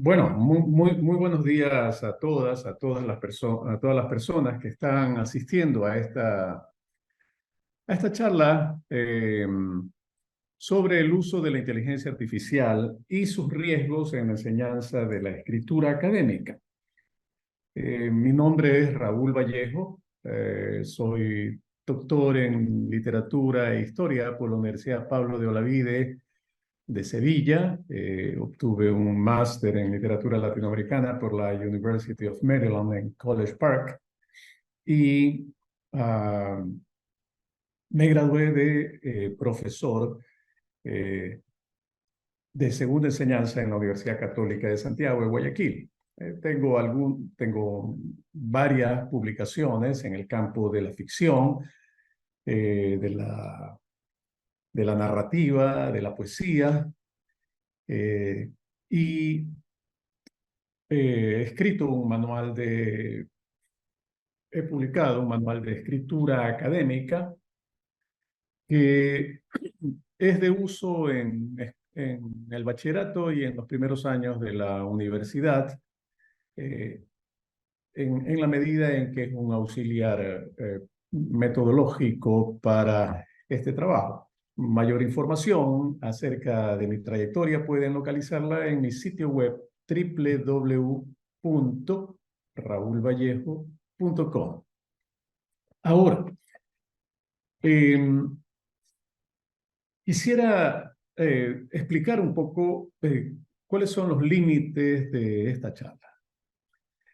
Bueno, muy buenos días a todas, a todas las personas que están asistiendo a esta charla sobre el uso de la inteligencia artificial y sus riesgos en la enseñanza de la escritura académica. Mi nombre es Raúl Vallejo, soy doctor en literatura e historia por la Universidad Pablo de Olavide de Sevilla. Obtuve un máster en literatura latinoamericana por la University of Maryland en College Park y ah, me gradué de profesor eh, de segunda enseñanza en la Universidad Católica de Santiago de Guayaquil. Tengo varias publicaciones en el campo de la ficción, eh, de la, de la narrativa, de la poesía, eh, y he publicado un manual de escritura académica que es de uso en el bachillerato y en los primeros años de la universidad, eh, en la medida en que es un auxiliar metodológico para este trabajo. Mayor información acerca de mi trayectoria pueden localizarla en mi sitio web www.raulvallejo.com. Ahora, eh, quisiera explicar un poco cuáles son los límites de esta charla.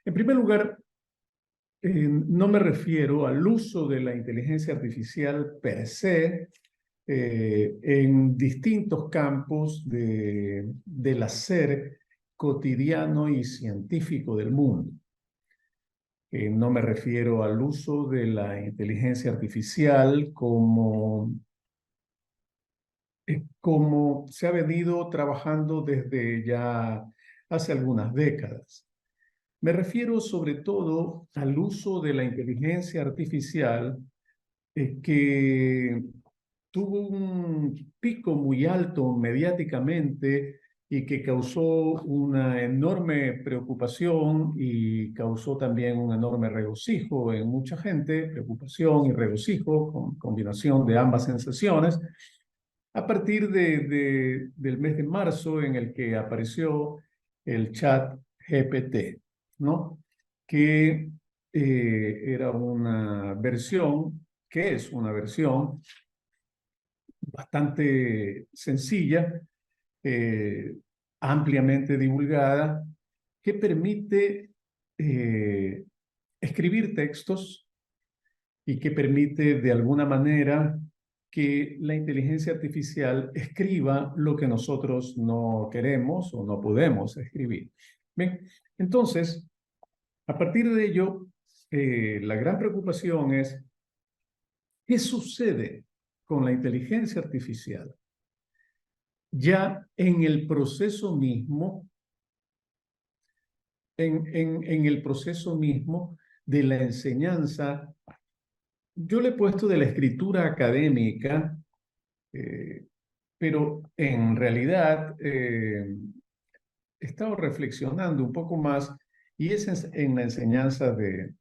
En primer lugar, no me refiero al uso de la inteligencia artificial per se en distintos campos del hacer cotidiano y científico del mundo. No me refiero al uso de la inteligencia artificial como se ha venido trabajando desde ya hace algunas décadas. Me refiero sobre todo al uso de la inteligencia artificial que tuvo un pico muy alto mediáticamente y que causó una enorme preocupación y causó también un enorme regocijo en mucha gente, preocupación y regocijo, con combinación de ambas sensaciones, a partir del mes de marzo en el que apareció el chat GPT, ¿no? Que era una versión, que es una versión bastante sencilla, eh, ampliamente divulgada, que permite eh, escribir textos y que permite de alguna manera que la inteligencia artificial escriba lo que nosotros no queremos o no podemos escribir. Bien, entonces, a partir de ello, la gran preocupación es, ¿qué sucede con la inteligencia artificial ya en el proceso mismo, en el proceso mismo de la enseñanza? Yo le he puesto de la escritura académica, eh, pero en realidad he estado reflexionando un poco más y es en la enseñanza de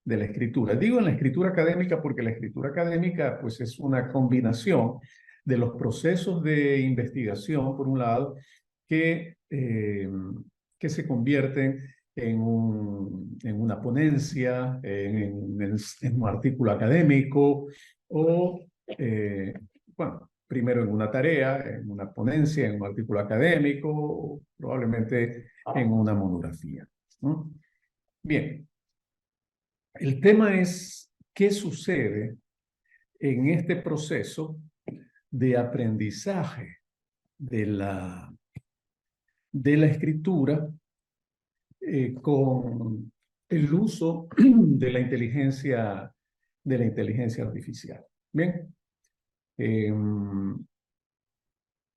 la escritura. Digo en la escritura académica porque la escritura académica pues es una combinación de los procesos de investigación, por un lado, que se convierten en una ponencia, en un artículo académico o, bueno, primero en una tarea, en una ponencia, en un artículo académico, o probablemente en una monografía, ¿no? Bien, el tema es qué sucede en este proceso de aprendizaje de la escritura con el uso de la inteligencia artificial. Bien, eh,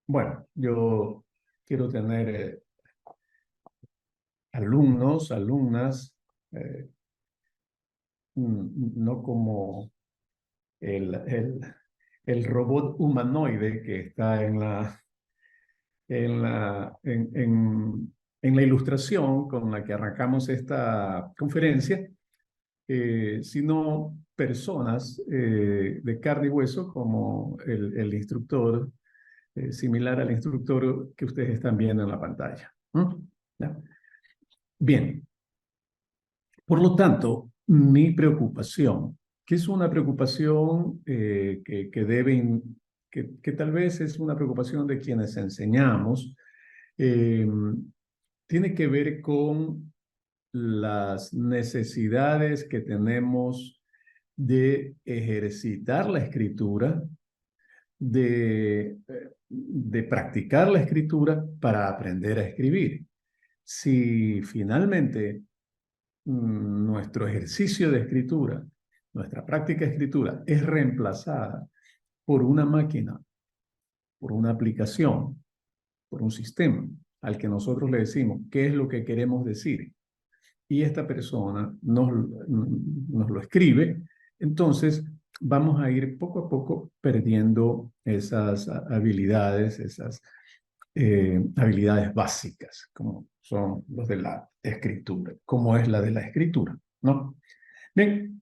bueno, yo quiero tener alumnos, alumnas, eh, no como el, el, el robot humanoide que está en En la ilustración con la que arrancamos esta conferencia, sino personas de carne y hueso como el instructor, similar al instructor que ustedes están viendo en la pantalla. ¿Mm? ¿Ya? Bien, por lo tanto, mi preocupación, que es una preocupación que tal vez es una preocupación de quienes enseñamos, eh, tiene que ver con las necesidades que tenemos de ejercitar la escritura, de practicar la escritura para aprender a escribir. Si finalmente nuestro ejercicio de escritura, nuestra práctica de escritura es reemplazada por una máquina, por una aplicación, por un sistema al que nosotros le decimos qué es lo que queremos decir y esta persona nos lo escribe, entonces vamos a ir poco a poco perdiendo esas habilidades, esas habilidades básicas, como son los de la escritura, como es la de la escritura, ¿no? Bien,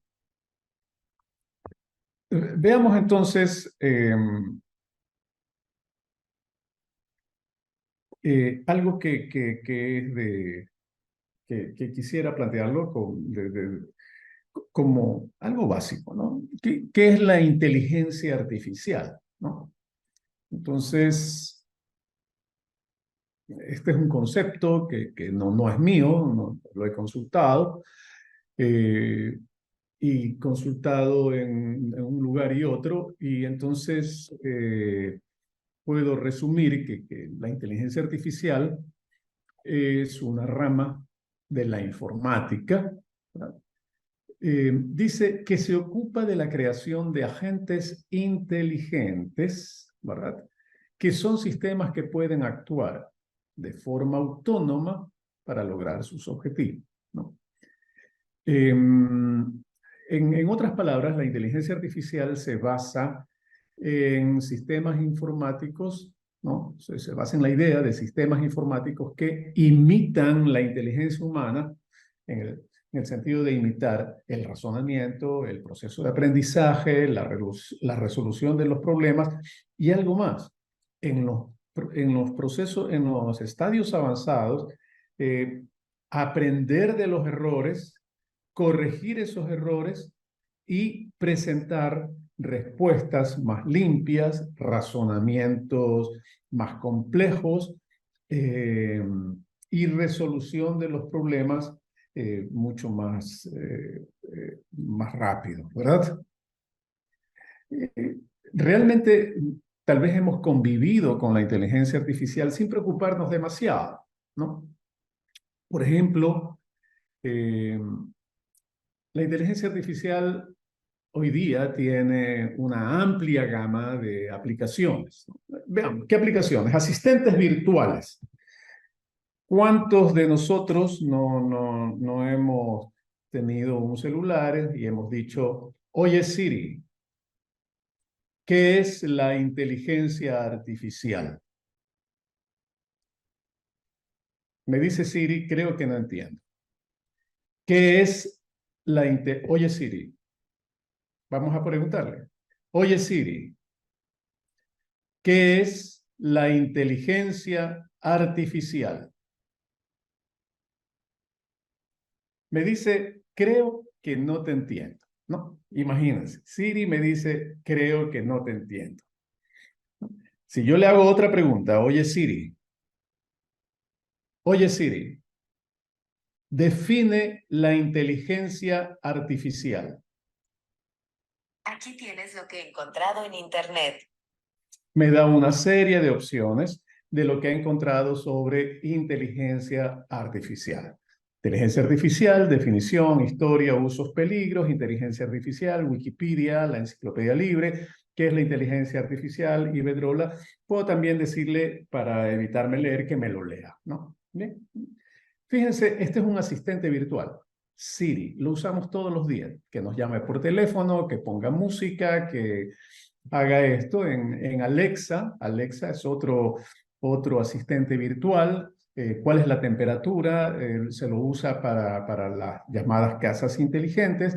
veamos entonces algo que es que quisiera plantearlo como algo básico, ¿no? ¿Qué es la inteligencia artificial, ¿no? Entonces, este es un concepto que no es mío, no, lo he consultado, eh, y consultado en un lugar y otro, y entonces puedo resumir que la inteligencia artificial es una rama de la informática, ¿verdad? Dice que se ocupa de la creación de agentes inteligentes, ¿verdad? Que son sistemas que pueden actuar de forma autónoma para lograr sus objetivos, ¿no? En otras palabras, la inteligencia artificial se basa en sistemas informáticos, ¿no? Se basa en la idea de sistemas informáticos que imitan la inteligencia humana en el sentido de imitar el razonamiento, el proceso de aprendizaje, la resolución de los problemas y algo más. En los procesos, en los estadios avanzados, eh, aprender de los errores, corregir esos errores y presentar respuestas más limpias, razonamientos más complejos eh, y resolución de los problemas mucho más rápido, ¿verdad? Realmente, tal vez hemos convivido con la inteligencia artificial sin preocuparnos demasiado, ¿no? Por ejemplo, la inteligencia artificial hoy día tiene una amplia gama de aplicaciones. Veamos, ¿qué aplicaciones? Asistentes virtuales. ¿Cuántos de nosotros no hemos tenido un celular y hemos dicho, oye Siri, ¿qué es la inteligencia artificial? Me dice Siri, creo que no entiendo. ¿Qué es Oye Siri, vamos a preguntarle. Oye Siri, ¿qué es la inteligencia artificial? Me dice, creo que no te entiendo. No, imagínense, Siri me dice, creo que no te entiendo. Si yo le hago otra pregunta, oye Siri, define la inteligencia artificial. Aquí tienes lo que he encontrado en Internet. Me da una serie de opciones de lo que ha encontrado sobre inteligencia artificial. Inteligencia artificial, definición, historia, usos, peligros, inteligencia artificial, Wikipedia, la enciclopedia libre, qué es la inteligencia artificial y Bedrola. Puedo también decirle, para evitarme leer, que me lo lea, ¿no? Bien. Fíjense, este es un asistente virtual. Siri, lo usamos todos los días, que nos llame por teléfono, que ponga música, que haga esto en Alexa. Alexa es otro asistente virtual cuál es la temperatura, se lo usa para las llamadas casas inteligentes.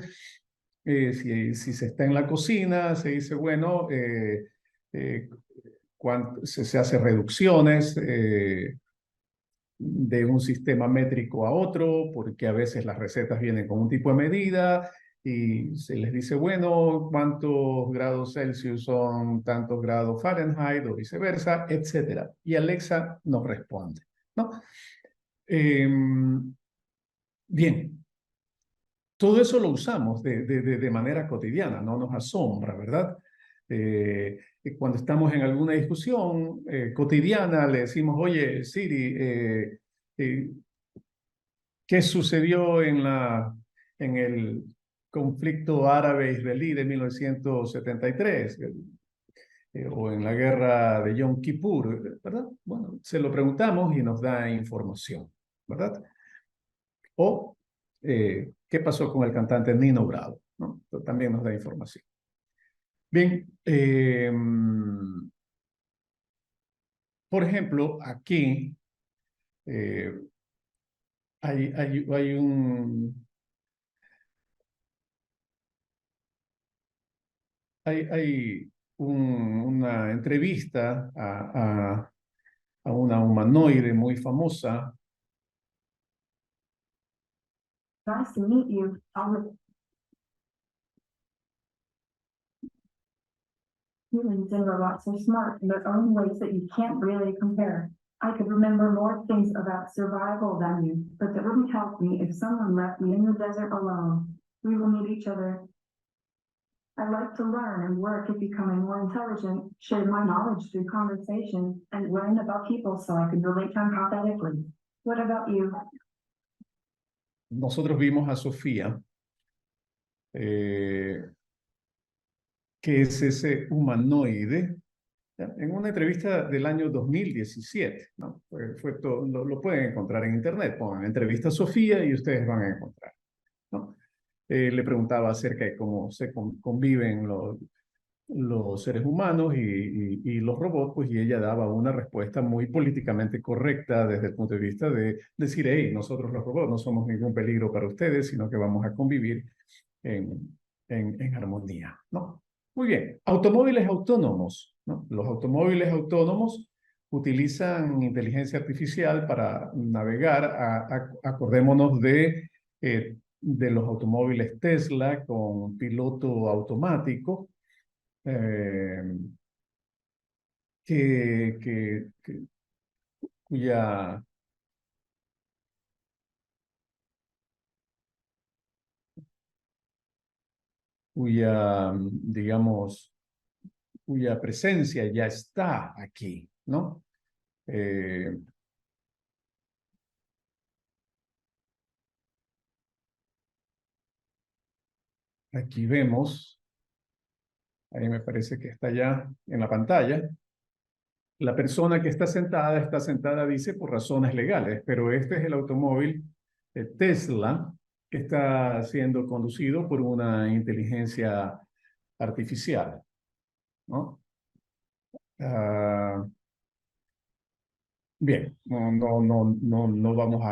Si se está en la cocina, se dice, bueno, se hace reducciones de un sistema métrico a otro, porque a veces las recetas vienen con un tipo de medida y se les dice, bueno, cuántos grados Celsius son tantos grados Fahrenheit o viceversa, etcétera. Y Alexa nos responde, ¿no? Bien, todo eso lo usamos de manera cotidiana, no nos asombra, ¿verdad? Cuando estamos en alguna discusión cotidiana, le decimos, oye, Siri, ¿qué sucedió en el conflicto árabe-israelí de 1973? O en la guerra de Yom Kippur, ¿verdad? Bueno, se lo preguntamos y nos da información, ¿verdad? O qué pasó con el cantante Nino Bravo, ¿no? También nos da información. Bien, por ejemplo, aquí hay una entrevista a una humanoide muy famosa. Nice to meet you. Humans and robots are smart in their own ways that you can't really compare. I could remember more things about survival than you, but that wouldn't help me if someone left me in the desert alone. We will need each other. I like to learn and work at becoming more intelligent, share my knowledge through conversation, and learn about people so I can relate empathetically. What about you? Nosotros vimos a Sofía, que es ese humanoide, ¿ya? En una entrevista del año 2017, ¿no? Fue todo, lo pueden encontrar en internet, pongan entrevista a Sofía y ustedes van a encontrar, ¿no? Le preguntaba acerca de cómo se conviven los seres humanos y los robots, pues, y ella daba una respuesta muy políticamente correcta desde el punto de vista de decir, hey, nosotros los robots no somos ningún peligro para ustedes, sino que vamos a convivir en armonía, ¿no? Muy bien, automóviles autónomos, ¿no? Los automóviles autónomos utilizan inteligencia artificial para navegar. Acordémonos de los automóviles Tesla con piloto automático, cuya digamos, cuya presencia ya está aquí, ¿no? Aquí vemos, ahí me parece que está ya en la pantalla, la persona que está sentada, dice, por razones legales, pero este es el automóvil Tesla que está siendo conducido por una inteligencia artificial, ¿no? Bien, no vamos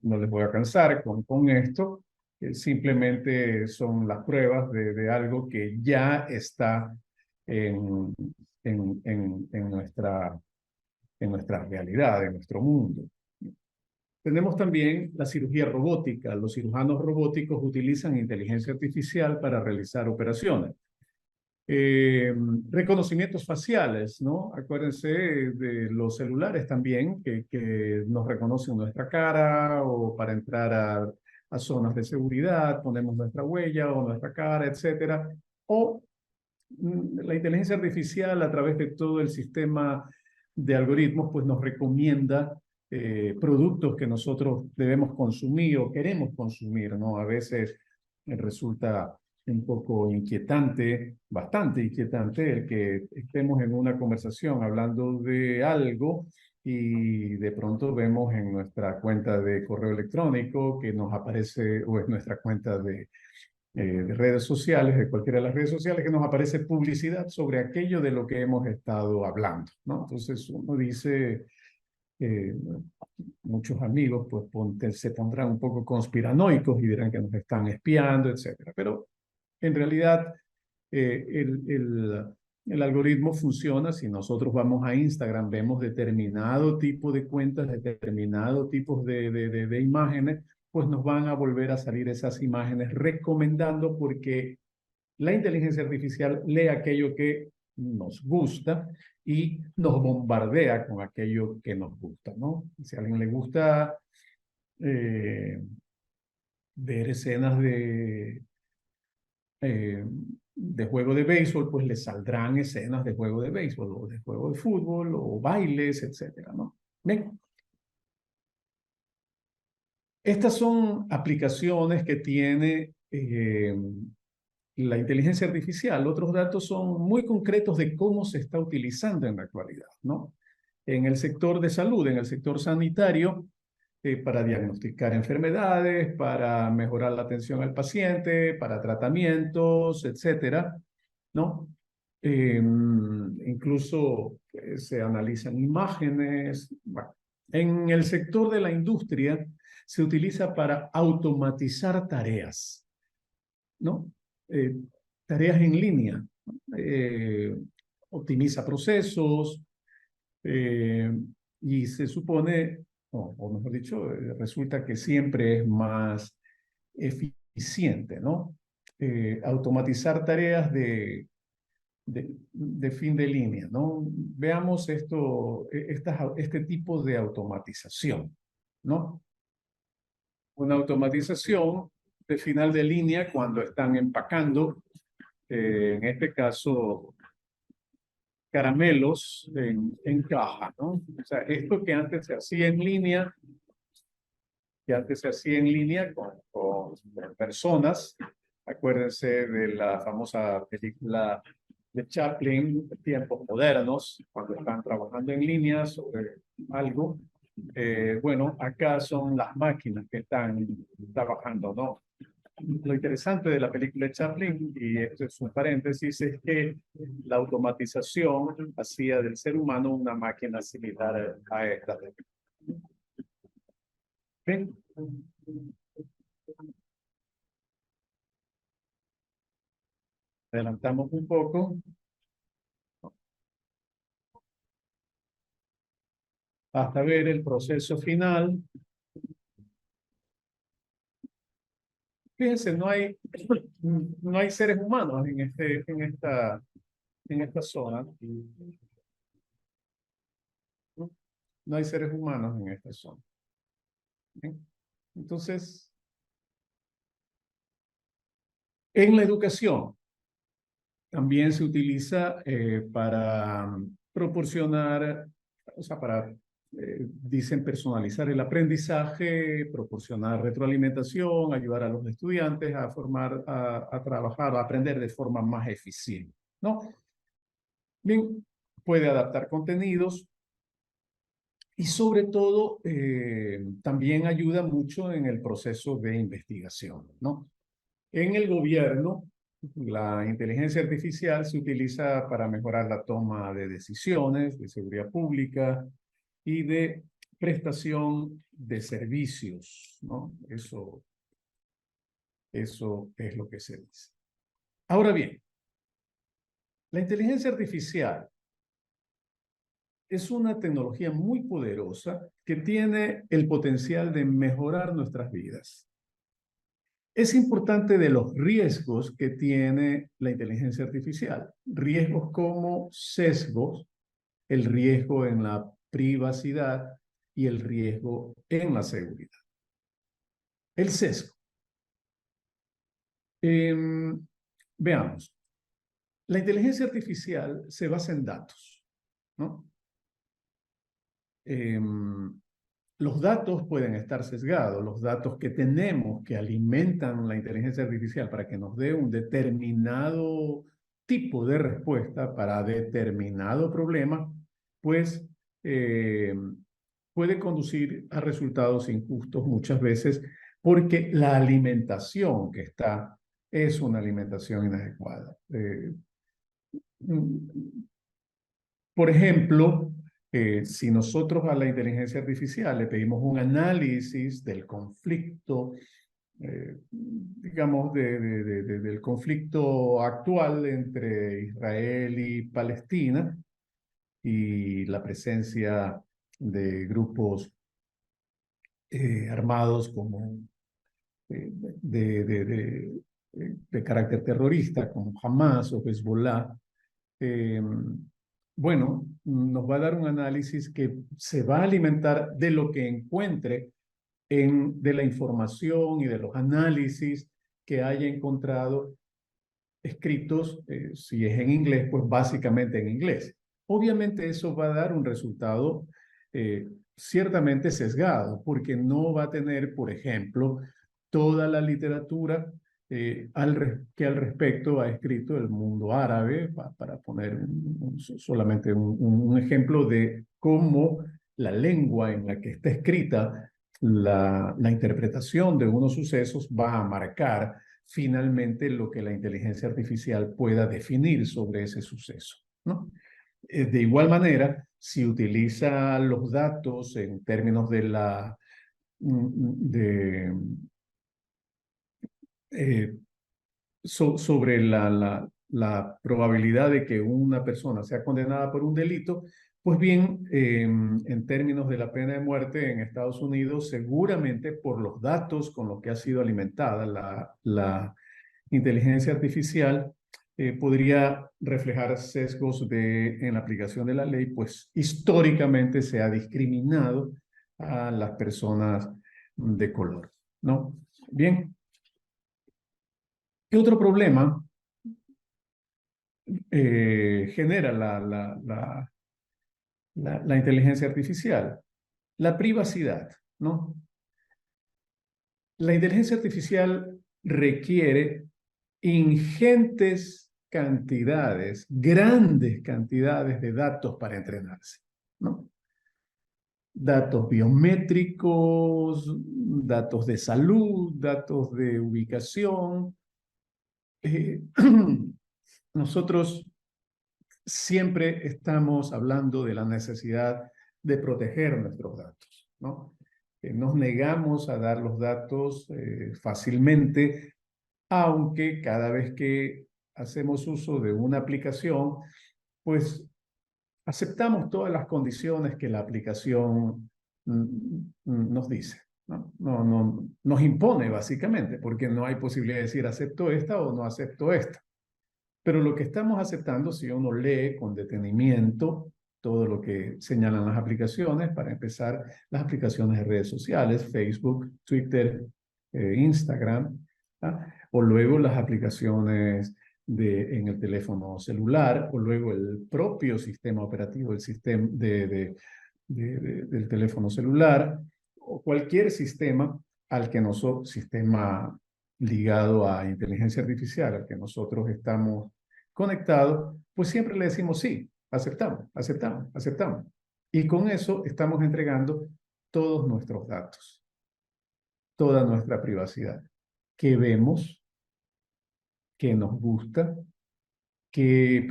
no les voy a cansar con esto. Simplemente son las pruebas de algo que ya está en nuestra realidad, en nuestro mundo. Tenemos también la cirugía robótica. Los cirujanos robóticos utilizan inteligencia artificial para realizar operaciones. Reconocimientos faciales, ¿no? Acuérdense de los celulares también, que nos reconocen nuestra cara, o para entrar a zonas de seguridad ponemos nuestra huella o nuestra cara, etcétera. O la inteligencia artificial, a través de todo el sistema de algoritmos, pues nos recomienda productos que nosotros debemos consumir o queremos consumir, ¿no? A veces resulta un poco inquietante, bastante inquietante, el que estemos en una conversación hablando de algo y de pronto vemos en nuestra cuenta de correo electrónico que nos aparece, o es nuestra cuenta de redes sociales, de cualquiera de las redes sociales, que nos aparece publicidad sobre aquello de lo que hemos estado hablando, ¿no? Entonces uno dice, muchos amigos pues se pondrán un poco conspiranoicos y dirán que nos están espiando, etcétera. Pero en realidad el algoritmo funciona. Si nosotros vamos a Instagram, vemos determinado tipo de cuentas, determinado tipo de imágenes, pues nos van a volver a salir esas imágenes recomendando, porque la inteligencia artificial lee aquello que nos gusta y nos bombardea con aquello que nos gusta, ¿no? Si a alguien le gusta ver escenas de juego de béisbol, pues le saldrán escenas de juego de béisbol o de juego de fútbol o bailes, etcétera, ¿no? Bien. Estas son aplicaciones que tiene la inteligencia artificial. Otros datos son muy concretos de cómo se está utilizando en la actualidad, ¿no? En el sector de salud, en el sector sanitario, para diagnosticar enfermedades, para mejorar la atención al paciente, para tratamientos, etcétera, ¿no? Incluso se analizan imágenes. Bueno, en el sector de la industria se utiliza para automatizar tareas, ¿no? Tareas en línea, optimiza procesos, y se supone, o mejor dicho, resulta que siempre es más eficiente, ¿no? Automatizar tareas de fin de línea, ¿no? Veamos este tipo de automatización, ¿no? Una automatización de final de línea cuando están empacando, en este caso, caramelos en caja, ¿no? O sea, esto que antes se hacía en línea, con personas. Acuérdense de la famosa película de Chaplin, Tiempos Modernos, cuando están trabajando en línea sobre algo. Bueno, acá son las máquinas que están trabajando, ¿no? Lo interesante de la película de Chaplin, y esto es un paréntesis, es que la automatización hacía del ser humano una máquina similar a esta. ¿Sí? Adelantamos un poco hasta ver el proceso final. Fíjense, no hay seres humanos en esta zona. No hay seres humanos en esta zona. ¿Bien? Entonces, en la educación también se utiliza para proporcionar, o sea, dicen personalizar el aprendizaje, proporcionar retroalimentación, ayudar a los estudiantes a a trabajar, a aprender de forma más eficiente, ¿no? Bien, puede adaptar contenidos y sobre todo también ayuda mucho en el proceso de investigación, ¿no? En el gobierno, la inteligencia artificial se utiliza para mejorar la toma de decisiones de seguridad pública y de prestación de servicios, ¿no? Eso es lo que se dice. Ahora bien, la inteligencia artificial es una tecnología muy poderosa que tiene el potencial de mejorar nuestras vidas. Es importante de los riesgos que tiene la inteligencia artificial. Riesgos como sesgos, el riesgo en la privacidad y el riesgo en la seguridad. El sesgo. Veamos. La inteligencia artificial se basa en datos, ¿no? Los datos pueden estar sesgados, los datos que tenemos que alimentan la inteligencia artificial para que nos dé un determinado tipo de respuesta para determinado problema, pues puede conducir a resultados injustos muchas veces, porque la alimentación que está es una alimentación inadecuada. Por ejemplo, Si nosotros a la inteligencia artificial le pedimos un análisis del conflicto, digamos, del conflicto actual entre Israel y Palestina y la presencia de grupos armados como de carácter terrorista, como Hamas o Hezbollah, bueno, nos va a dar un análisis que se va a alimentar de lo que encuentre de la información y de los análisis que haya encontrado escritos, si es en inglés, pues básicamente en inglés. Obviamente eso va a dar un resultado ciertamente sesgado, porque no va a tener, por ejemplo, toda la literatura que al respecto ha escrito el mundo árabe, para poner solamente un ejemplo de cómo la lengua en la que está escrita la interpretación de unos sucesos va a marcar finalmente lo que la inteligencia artificial pueda definir sobre ese suceso, ¿no? De igual manera, si utiliza los datos en términos sobre la probabilidad de que una persona sea condenada por un delito, pues bien, en términos de la pena de muerte en Estados Unidos, seguramente por los datos con los que ha sido alimentada la inteligencia artificial, podría reflejar sesgos en la aplicación de la ley, pues históricamente se ha discriminado a las personas de color, ¿no? Bien. ¿Qué otro problema genera la inteligencia artificial? La privacidad, ¿no? La inteligencia artificial requiere ingentes cantidades, grandes cantidades de datos para entrenarse, ¿no? Datos biométricos, datos de salud, datos de ubicación. Nosotros siempre estamos hablando de la necesidad de proteger nuestros datos, ¿no? Nos negamos a dar los datos fácilmente, aunque cada vez que hacemos uso de una aplicación, pues aceptamos todas las condiciones que la aplicación nos dice, ¿no? Nos impone básicamente, porque no hay posibilidad de decir acepto esta o no acepto esta. Pero lo que estamos aceptando, si uno lee con detenimiento todo lo que señalan las aplicaciones, para empezar, las aplicaciones de redes sociales, Facebook, Twitter, Instagram, ¿ah? O luego las aplicaciones en el teléfono celular, o luego el propio sistema operativo del teléfono celular, o cualquier sistema sistema ligado a inteligencia artificial, al que nosotros estamos conectados, pues siempre le decimos sí, aceptamos, aceptamos, aceptamos. Y con eso estamos entregando todos nuestros datos, toda nuestra privacidad, que vemos, que nos gusta, qué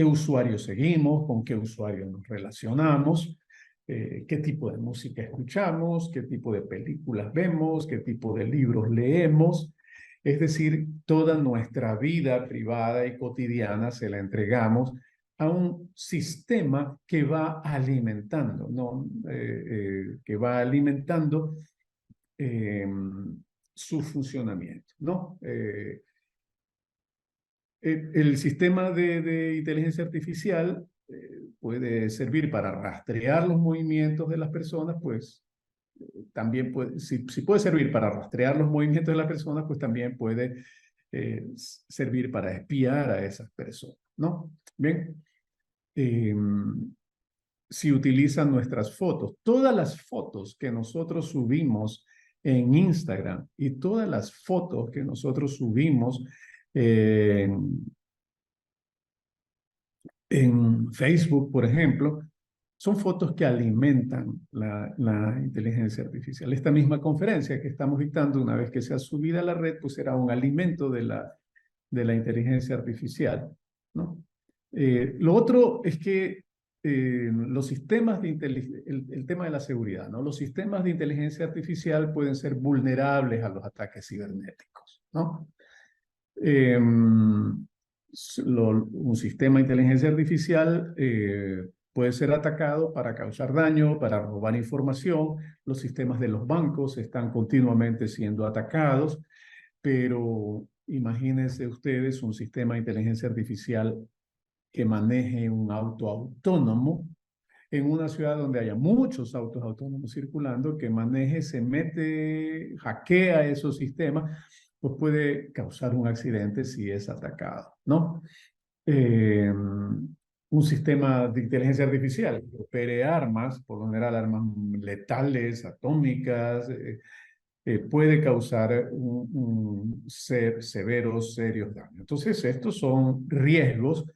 usuario seguimos, con qué usuario nos relacionamos, qué tipo de música escuchamos, qué tipo de películas vemos, qué tipo de libros leemos. Es decir, toda nuestra vida privada y cotidiana se la entregamos a un sistema que va alimentando, ¿no? Que va alimentando su funcionamiento, ¿no? El sistema de inteligencia artificial puede servir para rastrear los movimientos de las personas, pues también puede, si puede servir para rastrear los movimientos de las personas, pues también puede servir para espiar a esas personas, ¿no? Bien. Si utilizan nuestras fotos, todas las fotos que nosotros subimos en Instagram y todas las fotos que nosotros subimos en Facebook, por ejemplo, son fotos que alimentan la inteligencia artificial. Esta misma conferencia que estamos dictando, una vez que sea subida a la red, pues será un alimento de la inteligencia artificial. ¿no? Lo otro es que los sistemas de el tema de la seguridad, ¿no? Los sistemas de inteligencia artificial pueden ser vulnerables a los ataques cibernéticos, ¿no? Un sistema de inteligencia artificial puede ser atacado para causar daño, para robar información. Los sistemas de los bancos están continuamente siendo atacados, pero imagínense ustedes un sistema de inteligencia artificial que maneje un auto autónomo en una ciudad donde haya muchos autos autónomos circulando, que maneje, se mete, hackea esos sistemas, pues puede causar un accidente si es atacado, ¿no? Un sistema de inteligencia artificial que opere armas, por lo general armas letales, atómicas, puede causar severos, serios daños. Entonces, estos son riesgos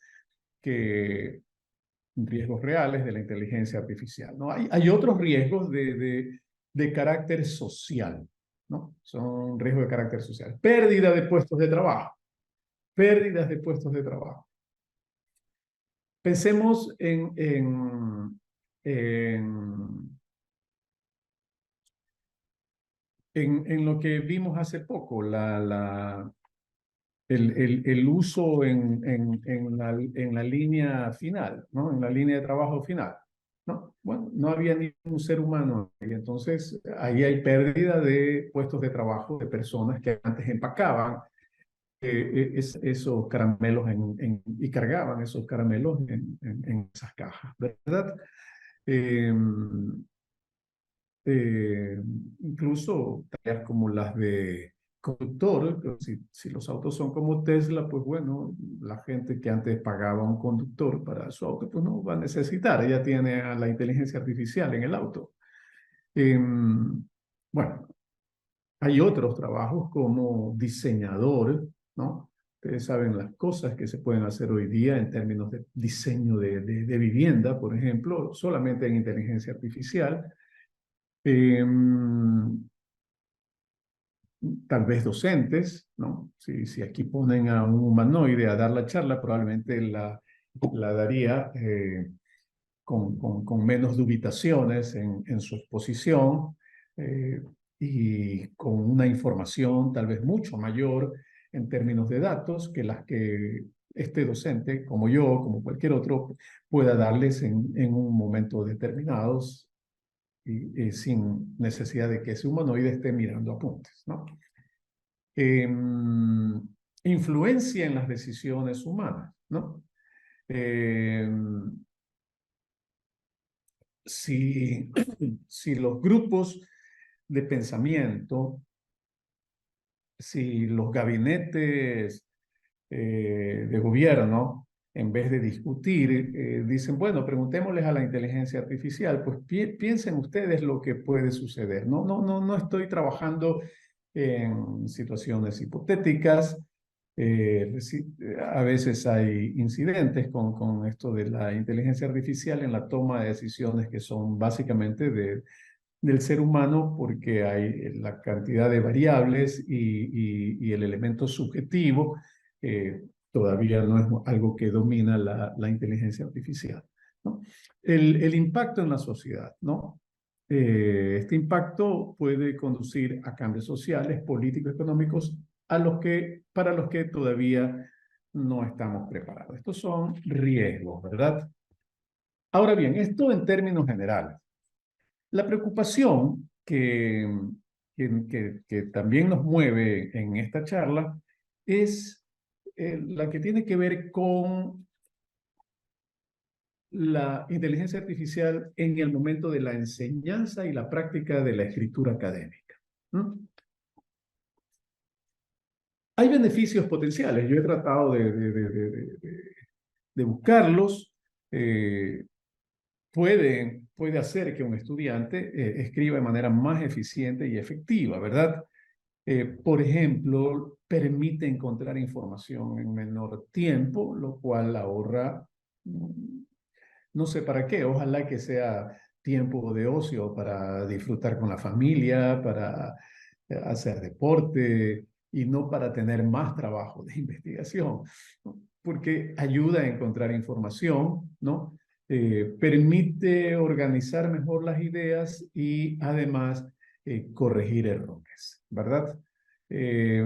riesgos reales de la inteligencia artificial, ¿no? Hay otros riesgos de carácter social, ¿no? Son riesgos de carácter social. Pérdida de puestos de trabajo. Pérdidas de puestos de trabajo. Pensemos en lo que vimos hace poco, el uso en la línea final, ¿no? En la línea de trabajo final, ¿no? Bueno, no había ni un ser humano y entonces ahí hay pérdida de puestos de trabajo de personas que antes empacaban esos caramelos y cargaban esos caramelos en esas cajas, ¿verdad? Eh, eh, Incluso tareas como las de conductor, si los autos son como Tesla, pues bueno, la gente que antes pagaba un conductor para su auto, pues no va a necesitar, ya tiene a la inteligencia artificial en el auto. Bueno, hay otros trabajos como diseñador, ¿no? Ustedes saben las cosas que se pueden hacer hoy día en términos de diseño de vivienda, por ejemplo, solamente en inteligencia artificial. Tal vez docentes, ¿no? Si aquí ponen a un humanoide a dar la charla, probablemente la daría con menos dubitaciones en su exposición y con una información tal vez mucho mayor en términos de datos que las que este docente, como yo, como cualquier otro, pueda darles en un momento determinado sin necesidad de que ese humanoide esté mirando apuntes, ¿no? Influencia en las decisiones humanas, ¿no? Si, si los grupos de pensamiento, si los gabinetes de gobierno, en vez de discutir, dicen, bueno, preguntémosles a la inteligencia artificial, pues piensen ustedes lo que puede suceder. No estoy trabajando en situaciones hipotéticas. A veces hay incidentes con esto de la inteligencia artificial en la toma de decisiones que son básicamente del ser humano porque hay la cantidad de variables y el elemento subjetivo todavía no es algo que domina la inteligencia artificial, ¿no? El impacto en la sociedad, ¿no? Este impacto puede conducir a cambios sociales, políticos, económicos, para los que todavía no estamos preparados. Estos son riesgos, ¿verdad? Ahora bien, esto en términos generales. La preocupación que también nos mueve en esta charla es la que tiene que ver con la inteligencia artificial en el momento de la enseñanza y la práctica de la escritura académica. ¿Mm? Hay beneficios potenciales. Yo he tratado de buscarlos. Puede hacer que un estudiante escriba de manera más eficiente y efectiva, ¿verdad? Por ejemplo, permite encontrar información en menor tiempo, lo cual ahorra, no sé para qué, ojalá que sea tiempo de ocio para disfrutar con la familia, para hacer deporte y no para tener más trabajo de investigación, ¿no? porque ayuda a encontrar información, ¿no? Permite organizar mejor las ideas y además corregir errores, ¿verdad? Eh,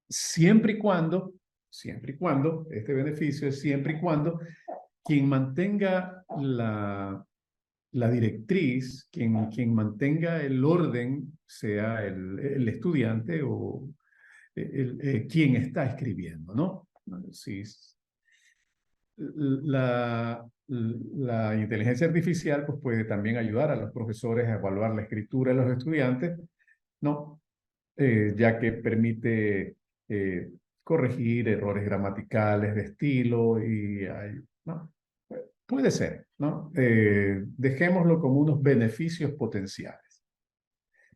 siempre y cuando, este beneficio es siempre y cuando quien mantenga la directriz, quien mantenga el orden, sea el estudiante o quien está escribiendo, ¿no? Si la inteligencia artificial pues, puede también ayudar a los profesores a evaluar la escritura de los estudiantes, ¿no? Ya que permite corregir errores gramaticales de estilo ¿no? Puede ser, ¿no? Dejémoslo como unos beneficios potenciales.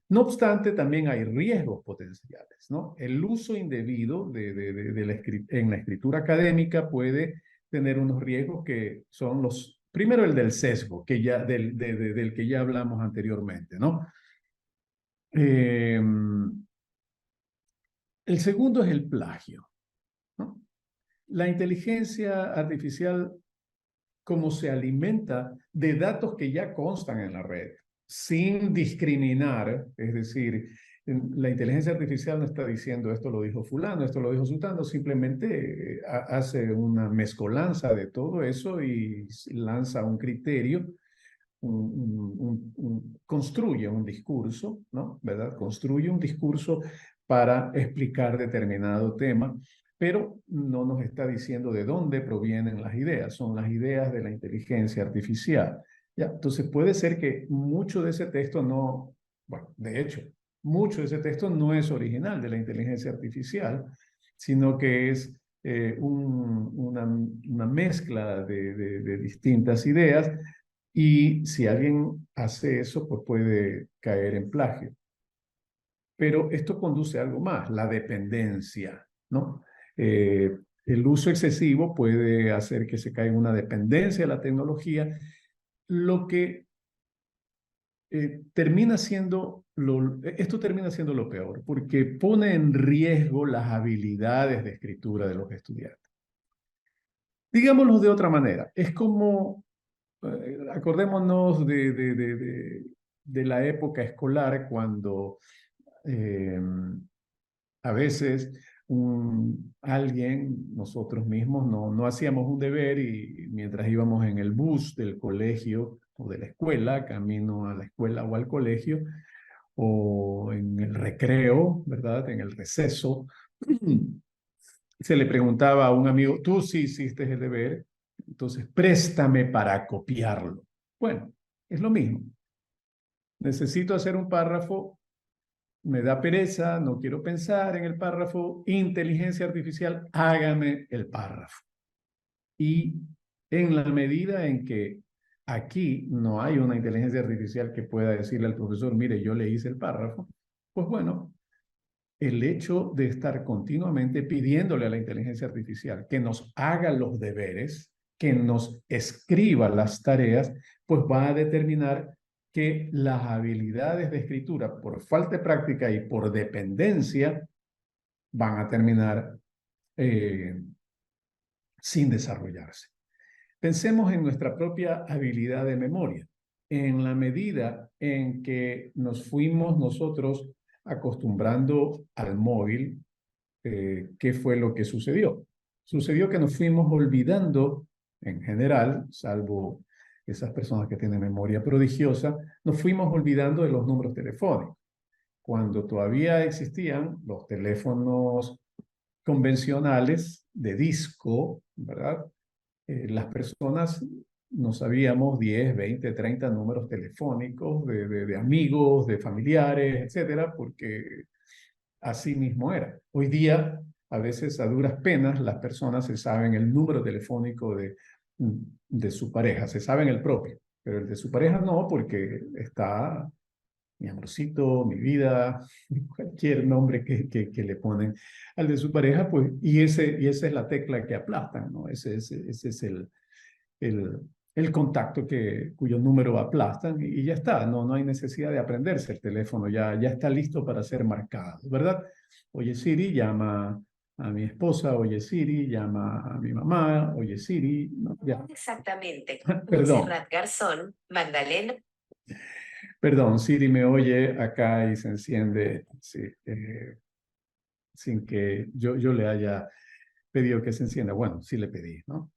No obstante, también hay riesgos potenciales, ¿no? El uso indebido en la escritura académica puede tener unos riesgos que son primero el del sesgo, del que ya hablamos anteriormente, ¿no? El segundo es el plagio, ¿no? La inteligencia artificial, como se alimenta de datos que ya constan en la red, sin discriminar, es decir, la inteligencia artificial no está diciendo esto lo dijo fulano, esto lo dijo sultano, simplemente hace una mezcolanza de todo eso y lanza un criterio, construye un discurso, ¿no? ¿Verdad? Construye un discurso para explicar determinado tema, pero no nos está diciendo de dónde provienen las ideas, son las ideas de la inteligencia artificial. ¿Ya? Entonces puede ser que mucho de ese texto no, bueno, de hecho, mucho de ese texto no es original de la inteligencia artificial, sino que es una mezcla de distintas ideas y si alguien hace eso, pues puede caer en plagio. Pero esto conduce a algo más, la dependencia, ¿no? El uso excesivo puede hacer que se caiga en una dependencia de la tecnología, lo que esto termina siendo lo peor, porque pone en riesgo las habilidades de escritura de los estudiantes. Digámoslo de otra manera, es como, acordémonos de la época escolar cuando a veces nosotros mismos, no hacíamos un deber y mientras íbamos en el bus del colegio o de la escuela, camino a la escuela o al colegio, o en el recreo, ¿verdad? En el receso, se le preguntaba a un amigo, ¿tú sí hiciste el deber? Entonces, préstame para copiarlo. Bueno, es lo mismo. Necesito hacer un párrafo, me da pereza, no quiero pensar en el párrafo, inteligencia artificial, hágame el párrafo. Y en la medida en que aquí no hay una inteligencia artificial que pueda decirle al profesor, mire, yo le hice el párrafo, pues bueno, el hecho de estar continuamente pidiéndole a la inteligencia artificial que nos haga los deberes, que nos escriba las tareas, pues va a determinar que las habilidades de escritura, por falta de práctica y por dependencia, van a terminar sin desarrollarse. Pensemos en nuestra propia habilidad de memoria. En la medida en que nos fuimos nosotros acostumbrando al móvil, ¿qué fue lo que sucedió? Sucedió que nos fuimos olvidando, en general, salvo esas personas que tienen memoria prodigiosa, nos fuimos olvidando de los números telefónicos. Cuando todavía existían los teléfonos convencionales de disco, ¿verdad? Las personas no sabíamos 10, 20, 30 números telefónicos de amigos, de familiares, etcétera, porque así mismo era. Hoy día, a veces a duras penas, las personas se saben el número telefónico de su pareja, se saben el propio, pero el de su pareja no, porque está mi amorcito, mi vida, cualquier nombre que le ponen al de su pareja, pues, y esa es la tecla que aplastan, ¿no? Ese es el contacto cuyo número aplastan y ya está, no hay necesidad de aprenderse el teléfono, ya está listo para ser marcado, ¿verdad? Oye, Siri, llama a mi esposa, oye Siri, llama a mi mamá, oye Siri, no, ya. Exactamente. Perdón, Montserrat Garzón, Magdalena. perdón, Siri me oye acá y se enciende, sí, sin que yo le haya pedido que se encienda. Bueno, sí le pedí, ¿no?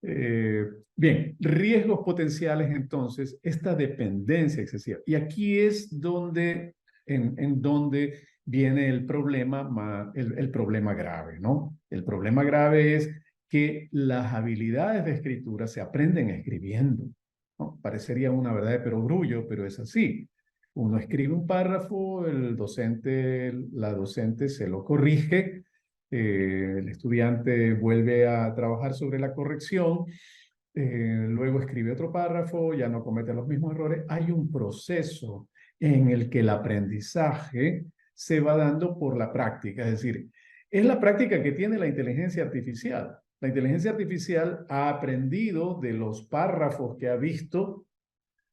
Bien, riesgos potenciales entonces, esta dependencia excesiva. Y aquí es donde, en donde viene el problema, el problema grave, ¿no? El problema grave es que las habilidades de escritura se aprenden escribiendo, ¿no? Parecería una verdad de perogrullo, pero es así. Uno escribe un párrafo, el docente, la docente se lo corrige, el estudiante vuelve a trabajar sobre la corrección, luego escribe otro párrafo, ya no comete los mismos errores. Hay un proceso en el que el aprendizaje se va dando por la práctica, es decir, es la práctica que tiene la inteligencia artificial. La inteligencia artificial ha aprendido de los párrafos que ha visto,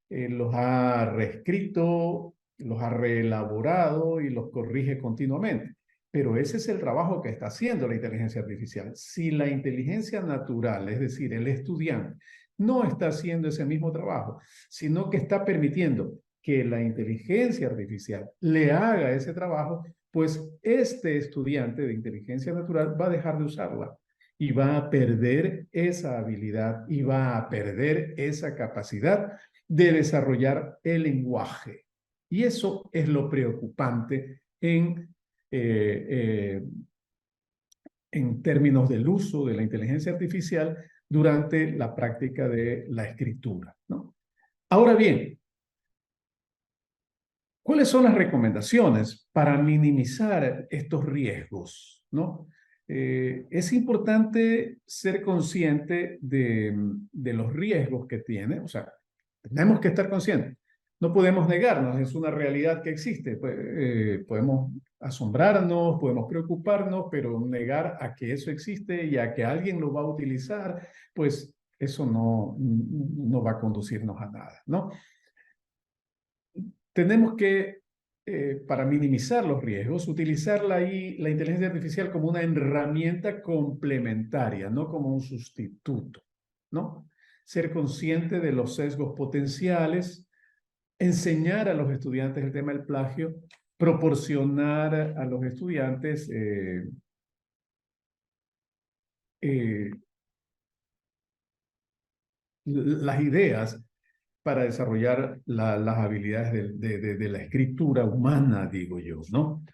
los ha reescrito, los ha reelaborado y los corrige continuamente. Pero ese es el trabajo que está haciendo la inteligencia artificial. Si la inteligencia natural, es decir, el estudiante, no está haciendo ese mismo trabajo, sino que está permitiendo que la inteligencia artificial le haga ese trabajo, pues este estudiante de inteligencia natural va a dejar de usarla y va a perder esa habilidad y va a perder esa capacidad de desarrollar el lenguaje. Y eso es lo preocupante en términos del uso de la inteligencia artificial durante la práctica de la escritura, ¿no? Ahora bien, ¿cuáles son las recomendaciones para minimizar estos riesgos, ¿no? Es importante ser consciente de los riesgos que tiene, o sea, tenemos que estar conscientes. No podemos negarnos, es una realidad que existe. Podemos asombrarnos, podemos preocuparnos, pero negar a que eso existe y a que alguien lo va a utilizar, pues eso no va a conducirnos a nada, ¿no? Tenemos que, para minimizar los riesgos, utilizar la inteligencia artificial como una herramienta complementaria, no como un sustituto, ¿no? Ser consciente de los sesgos potenciales, enseñar a los estudiantes el tema del plagio, proporcionar a los estudiantes eh, las ideas para desarrollar las habilidades de la escritura humana, digo yo, ¿no?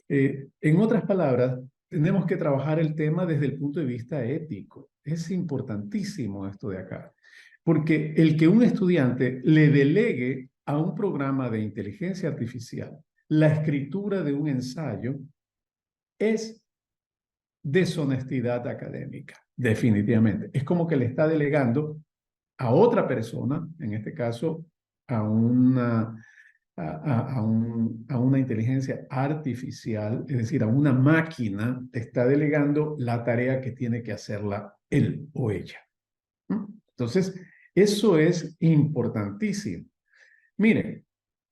En otras palabras, tenemos que trabajar el tema desde el punto de vista ético. Es importantísimo esto de acá, porque el que un estudiante le delegue a un programa de inteligencia artificial la escritura de un ensayo es deshonestidad académica, definitivamente. Es como que le está delegando a otra persona, en este caso a a una inteligencia artificial, es decir, a una máquina, te está delegando la tarea que tiene que hacerla él o ella. Entonces, eso es importantísimo. Miren,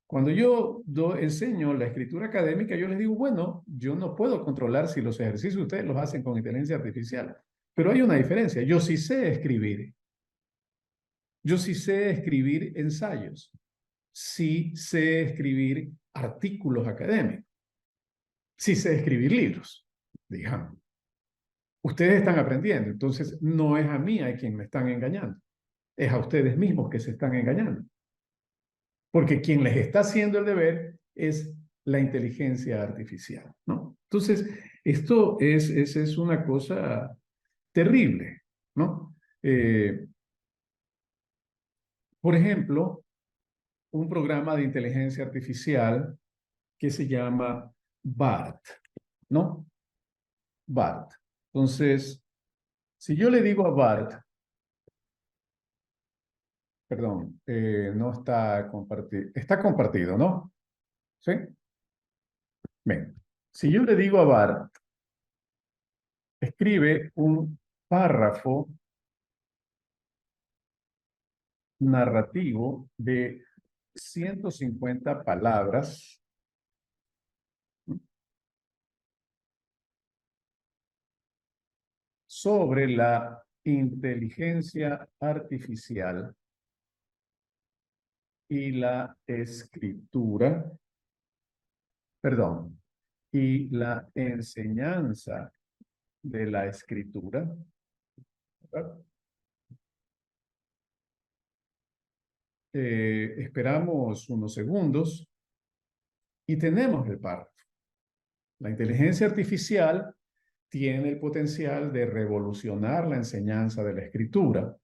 cuando yo enseño la escritura académica, yo les digo, bueno, yo no puedo controlar si los ejercicios ustedes los hacen con inteligencia artificial, pero hay una diferencia. Yo sí sé escribir. Yo sí sé escribir ensayos. Sí sé escribir artículos académicos. Sí sé escribir libros, digamos. Ustedes están aprendiendo, entonces no es a mí a quien me están engañando, es a ustedes mismos que se están engañando. Porque quien les está haciendo el deber es la inteligencia artificial, ¿no? Entonces, esto es una cosa terrible, ¿no? Por ejemplo, un programa de inteligencia artificial que se llama BART, ¿no? BART. Entonces, si yo le digo a BART, perdón, no está compartido, está compartido, ¿no? ¿Sí? Bien. Si yo le digo a BART, escribe un párrafo narrativo de 150 palabras sobre la inteligencia artificial y la escritura, perdón, y la enseñanza de la escritura. ¿Verdad? Esperamos unos segundos y tenemos el párrafo. La inteligencia artificial tiene el potencial de revolucionar la enseñanza de la escritura.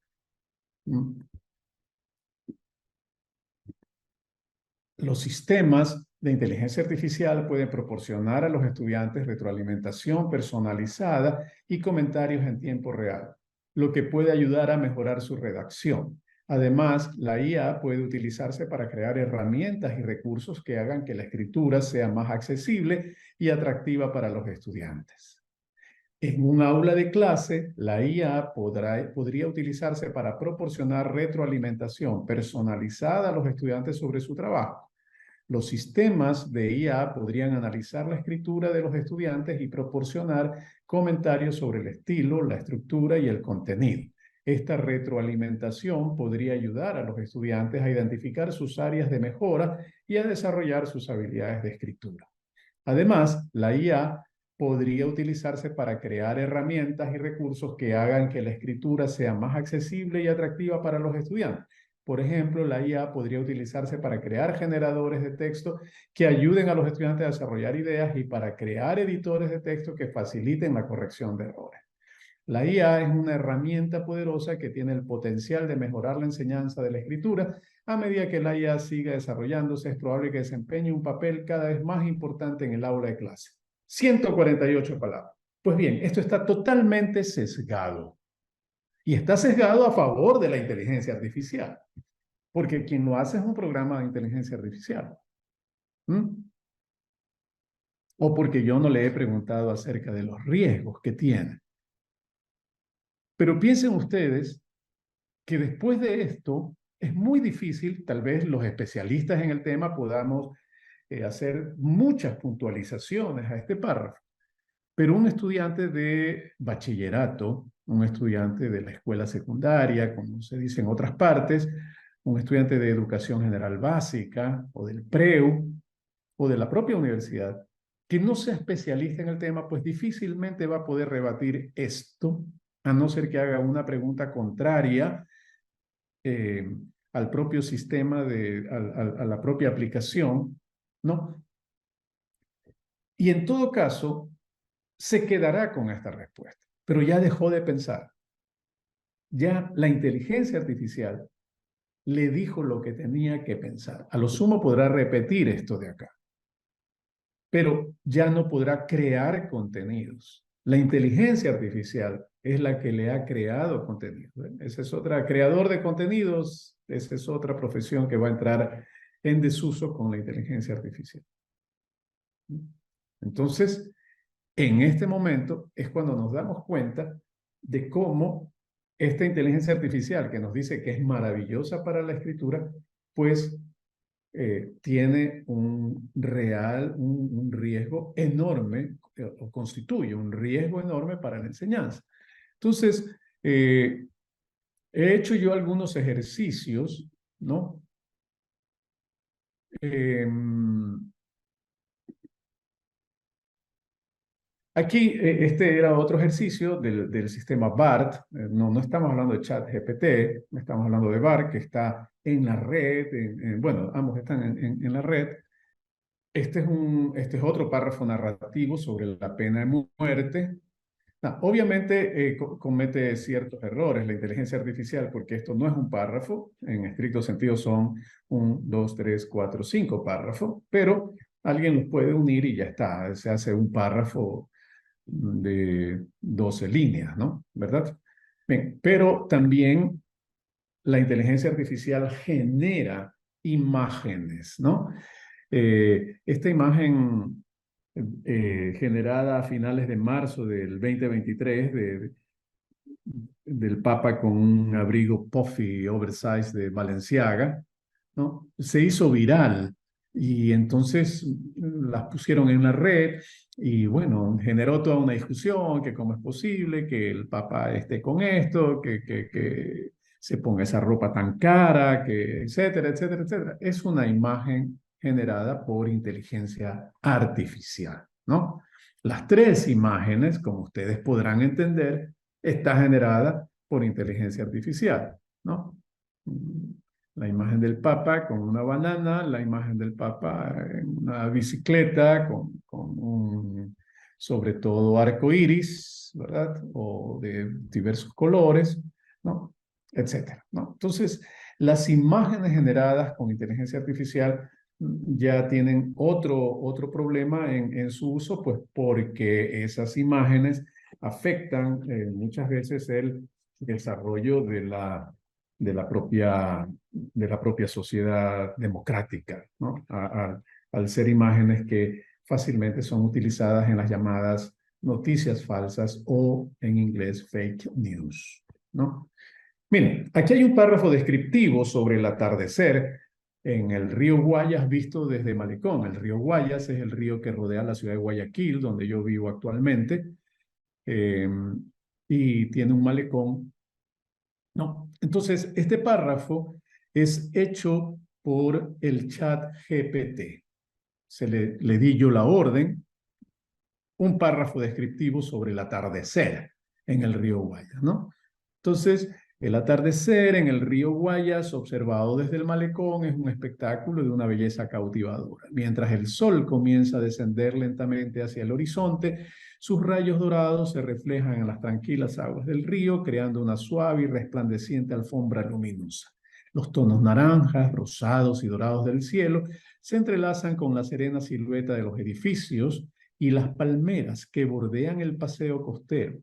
Los sistemas de inteligencia artificial pueden proporcionar a los estudiantes retroalimentación personalizada y comentarios en tiempo real, lo que puede ayudar a mejorar su redacción. Además, la IA puede utilizarse para crear herramientas y recursos que hagan que la escritura sea más accesible y atractiva para los estudiantes. En un aula de clase, la IA podría utilizarse para proporcionar retroalimentación personalizada a los estudiantes sobre su trabajo. Los sistemas de IA podrían analizar la escritura de los estudiantes y proporcionar comentarios sobre el estilo, la estructura y el contenido. Esta retroalimentación podría ayudar a los estudiantes a identificar sus áreas de mejora y a desarrollar sus habilidades de escritura. Además, la IA podría utilizarse para crear herramientas y recursos que hagan que la escritura sea más accesible y atractiva para los estudiantes. Por ejemplo, la IA podría utilizarse para crear generadores de texto que ayuden a los estudiantes a desarrollar ideas y para crear editores de texto que faciliten la corrección de errores. La IA es una herramienta poderosa que tiene el potencial de mejorar la enseñanza de la escritura. A medida que la IA siga desarrollándose, es probable que desempeñe un papel cada vez más importante en el aula de clase. 148 palabras. Pues bien, esto está totalmente sesgado. Y está sesgado a favor de la inteligencia artificial. Porque quien lo hace es un programa de inteligencia artificial. O porque yo no le he preguntado acerca de los riesgos que tiene. Pero piensen ustedes que después de esto es muy difícil, tal vez los especialistas en el tema podamos hacer muchas puntualizaciones a este párrafo, pero un estudiante de bachillerato, un estudiante de la escuela secundaria, como se dice en otras partes, un estudiante de educación general básica o del PREU o de la propia universidad, que no sea especialista en el tema, pues difícilmente va a poder rebatir esto, a no ser que haga una pregunta contraria al propio sistema, a la propia aplicación, ¿no? Y en todo caso, se quedará con esta respuesta, pero ya dejó de pensar. Ya la inteligencia artificial le dijo lo que tenía que pensar. A lo sumo podrá repetir esto de acá, pero ya no podrá crear contenidos. La inteligencia artificial es la que le ha creado contenidos. Esa es otra, creador de contenidos, esa es otra profesión que va a entrar en desuso con la inteligencia artificial. Entonces, en este momento es cuando nos damos cuenta de cómo esta inteligencia artificial que nos dice que es maravillosa para la escritura, pues tiene un riesgo enorme, o constituye un riesgo enorme para la enseñanza. Entonces, he hecho yo algunos ejercicios, ¿no? Aquí, este era otro ejercicio del sistema BART. No estamos hablando de ChatGPT, estamos hablando de BART, que está en la red. Bueno, ambos están en la red. Este es otro párrafo narrativo sobre la pena de muerte. Obviamente comete ciertos errores la inteligencia artificial, porque esto no es un párrafo, en estricto sentido son 1, 2, 3, 4, 5 párrafos, pero alguien los puede unir y ya está, se hace un párrafo de 12 líneas, ¿no? ¿Verdad? Bien, pero también la inteligencia artificial genera imágenes, ¿no? Esta imagen generada a finales de marzo del 2023 del Papa con un abrigo puffy oversize de Balenciaga, ¿no? Se hizo viral Y entonces las pusieron en la red y bueno, generó toda una discusión, que cómo es posible que el Papa esté con esto, que se ponga esa ropa tan cara, que etcétera, etcétera, etcétera. Es una imagen generada por inteligencia artificial, ¿no? Las tres imágenes, como ustedes podrán entender, está generada por inteligencia artificial, ¿no? La imagen del Papa con una banana, la imagen del Papa en una bicicleta con un, sobre todo, arco iris, ¿verdad? O de diversos colores, ¿no? Etcétera, ¿no? Entonces, las imágenes generadas con inteligencia artificial ya tienen otro problema en su uso, pues porque esas imágenes afectan muchas veces el desarrollo de la propia sociedad democrática, ¿no? Al ser imágenes que fácilmente son utilizadas en las llamadas noticias falsas o en inglés fake news, ¿no? Miren, aquí hay un párrafo descriptivo sobre el atardecer en el río Guayas visto desde Malecón. El río Guayas es el río que rodea la ciudad de Guayaquil, donde yo vivo actualmente, eh, y tiene un malecón, ¿no? Entonces, este párrafo es hecho por el chat GPT. Le di yo la orden, un párrafo descriptivo sobre el atardecer en el río Guayas, ¿no? Entonces, el atardecer en el río Guayas, observado desde el malecón, es un espectáculo de una belleza cautivadora. Mientras el sol comienza a descender lentamente hacia el horizonte, sus rayos dorados se reflejan en las tranquilas aguas del río, creando una suave y resplandeciente alfombra luminosa. Los tonos naranjas, rosados y dorados del cielo se entrelazan con la serena silueta de los edificios y las palmeras que bordean el paseo costero.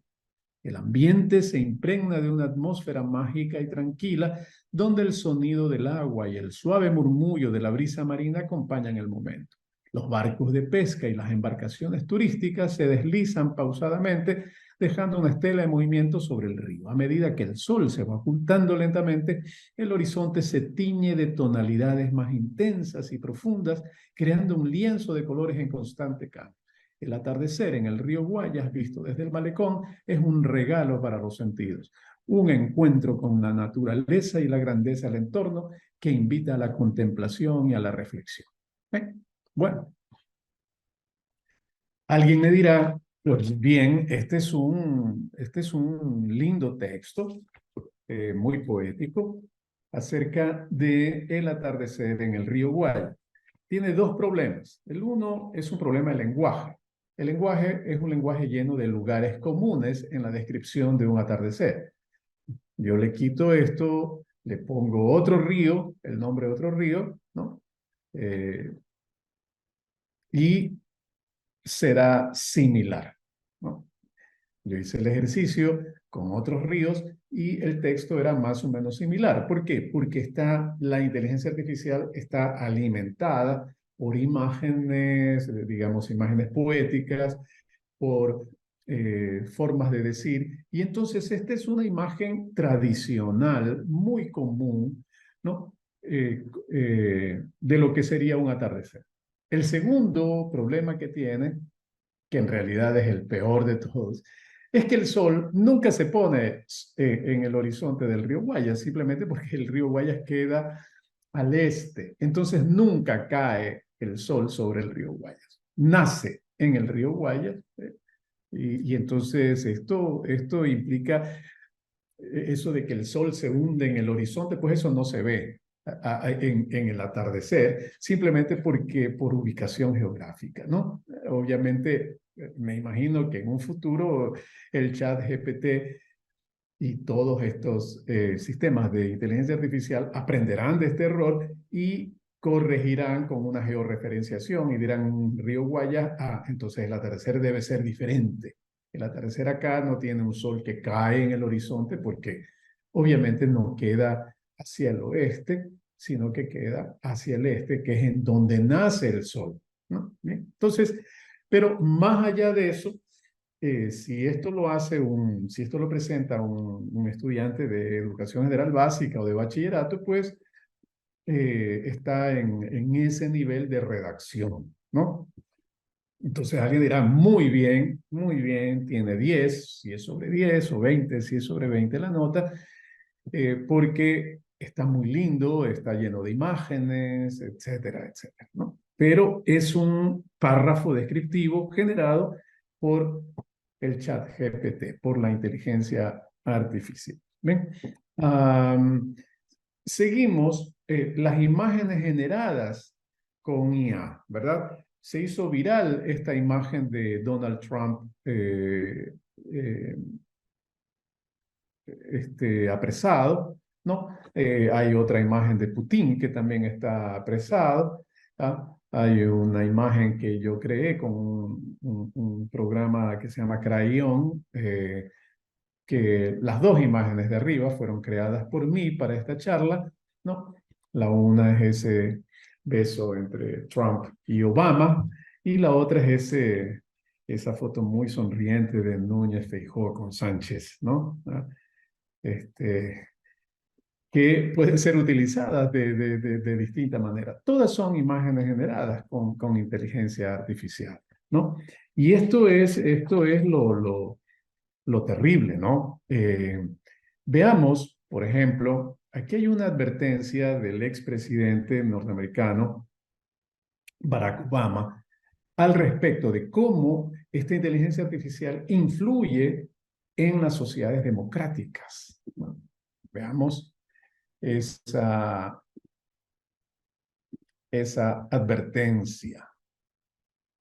El ambiente se impregna de una atmósfera mágica y tranquila, donde el sonido del agua y el suave murmullo de la brisa marina acompañan el momento. Los barcos de pesca y las embarcaciones turísticas se deslizan pausadamente, dejando una estela de movimiento sobre el río. A medida que el sol se va ocultando lentamente, el horizonte se tiñe de tonalidades más intensas y profundas, creando un lienzo de colores en constante cambio. El atardecer en el río Guayas, visto desde el malecón, es un regalo para los sentidos, un encuentro con la naturaleza y la grandeza del entorno que invita a la contemplación y a la reflexión. Bueno, alguien me dirá, pues bien, este es un lindo texto, muy poético, acerca del atardecer en el río Guayas. Tiene dos problemas. El uno es un problema de lenguaje. El lenguaje es un lenguaje lleno de lugares comunes en la descripción de un atardecer. Yo le quito esto, le pongo otro río, el nombre de otro río, ¿no? Y será similar, ¿no? Yo hice el ejercicio con otros ríos y el texto era más o menos similar. ¿Por qué? Porque la inteligencia artificial está alimentada por imágenes, digamos, imágenes poéticas, por formas de decir. Y entonces esta es una imagen tradicional, muy común, ¿no? De lo que sería un atardecer. El segundo problema que tiene, que en realidad es el peor de todos, es que el sol nunca se pone en el horizonte del río Guayas, simplemente porque el río Guayas queda al este. Entonces nunca cae el sol sobre el río Guayas. Nace en el río Guayas, y entonces esto implica eso de que el sol se hunde en el horizonte, pues eso no se ve en el atardecer, simplemente porque por ubicación geográfica, ¿no? Obviamente, me imagino que en un futuro el chat GPT y todos estos sistemas de inteligencia artificial aprenderán de este error y corregirán con una georreferenciación y dirán Río Guayas, entonces el atardecer debe ser diferente. El atardecer acá no tiene un sol que cae en el horizonte porque obviamente no queda hacia el oeste, sino que queda hacia el este, que es en donde nace el sol, ¿no? Bien, entonces, pero más allá de eso, si esto lo presenta un estudiante de educación general básica o de bachillerato, pues está en ese nivel de redacción, ¿no? Entonces alguien dirá, muy bien, tiene 10, si es sobre 10, o 20, si es sobre 20 la nota, porque está muy lindo, está lleno de imágenes, etcétera, etcétera, ¿no? Pero es un párrafo descriptivo generado por el chat GPT, por la inteligencia artificial. ¿Ven? Seguimos las imágenes generadas con IA, ¿verdad? Se hizo viral esta imagen de Donald Trump apresado, ¿no? Hay otra imagen de Putin que también está apresado. ¿Ah? Hay una imagen que yo creé con un programa que se llama Crayon, que las dos imágenes de arriba fueron creadas por mí para esta charla, ¿no? La una es ese beso entre Trump y Obama, y la otra es esa foto muy sonriente de Núñez Feijóo con Sánchez, ¿no? Que pueden ser utilizadas de distinta manera. Todas son imágenes generadas con inteligencia artificial, ¿no? Y esto es lo terrible, ¿no? Veamos, por ejemplo, aquí hay una advertencia del expresidente norteamericano Barack Obama al respecto de cómo esta inteligencia artificial influye en las sociedades democráticas, ¿no? Veamos esa advertencia.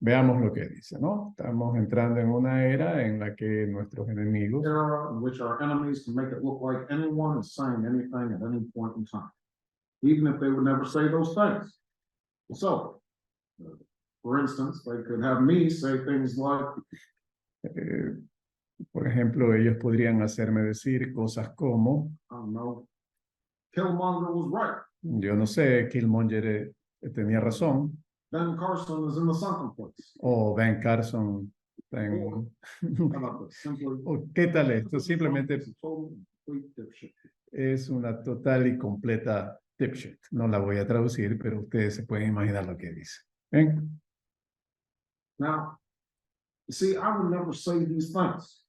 Veamos lo que dice, ¿no? Estamos entrando en una era en la que nuestros enemigos Era in which our enemies can make it look like anyone is saying anything at any point in time, even if they would never say those things. So, for instance, they could have me say things like, por ejemplo, ellos podrían hacerme decir cosas como, I don't know, Killmonger was right. yo no sé, Killmonger tenía razón, Ben Carson is in the sunken place. o Ben Carson está en... How about this? Simply, o ¿qué tal esto? Simplemente it's a total complete dipshit. es una total y completa dipshit. No la voy a traducir, pero ustedes se pueden imaginar lo que dice. ¿Ven? Now, you see, I would never say these things,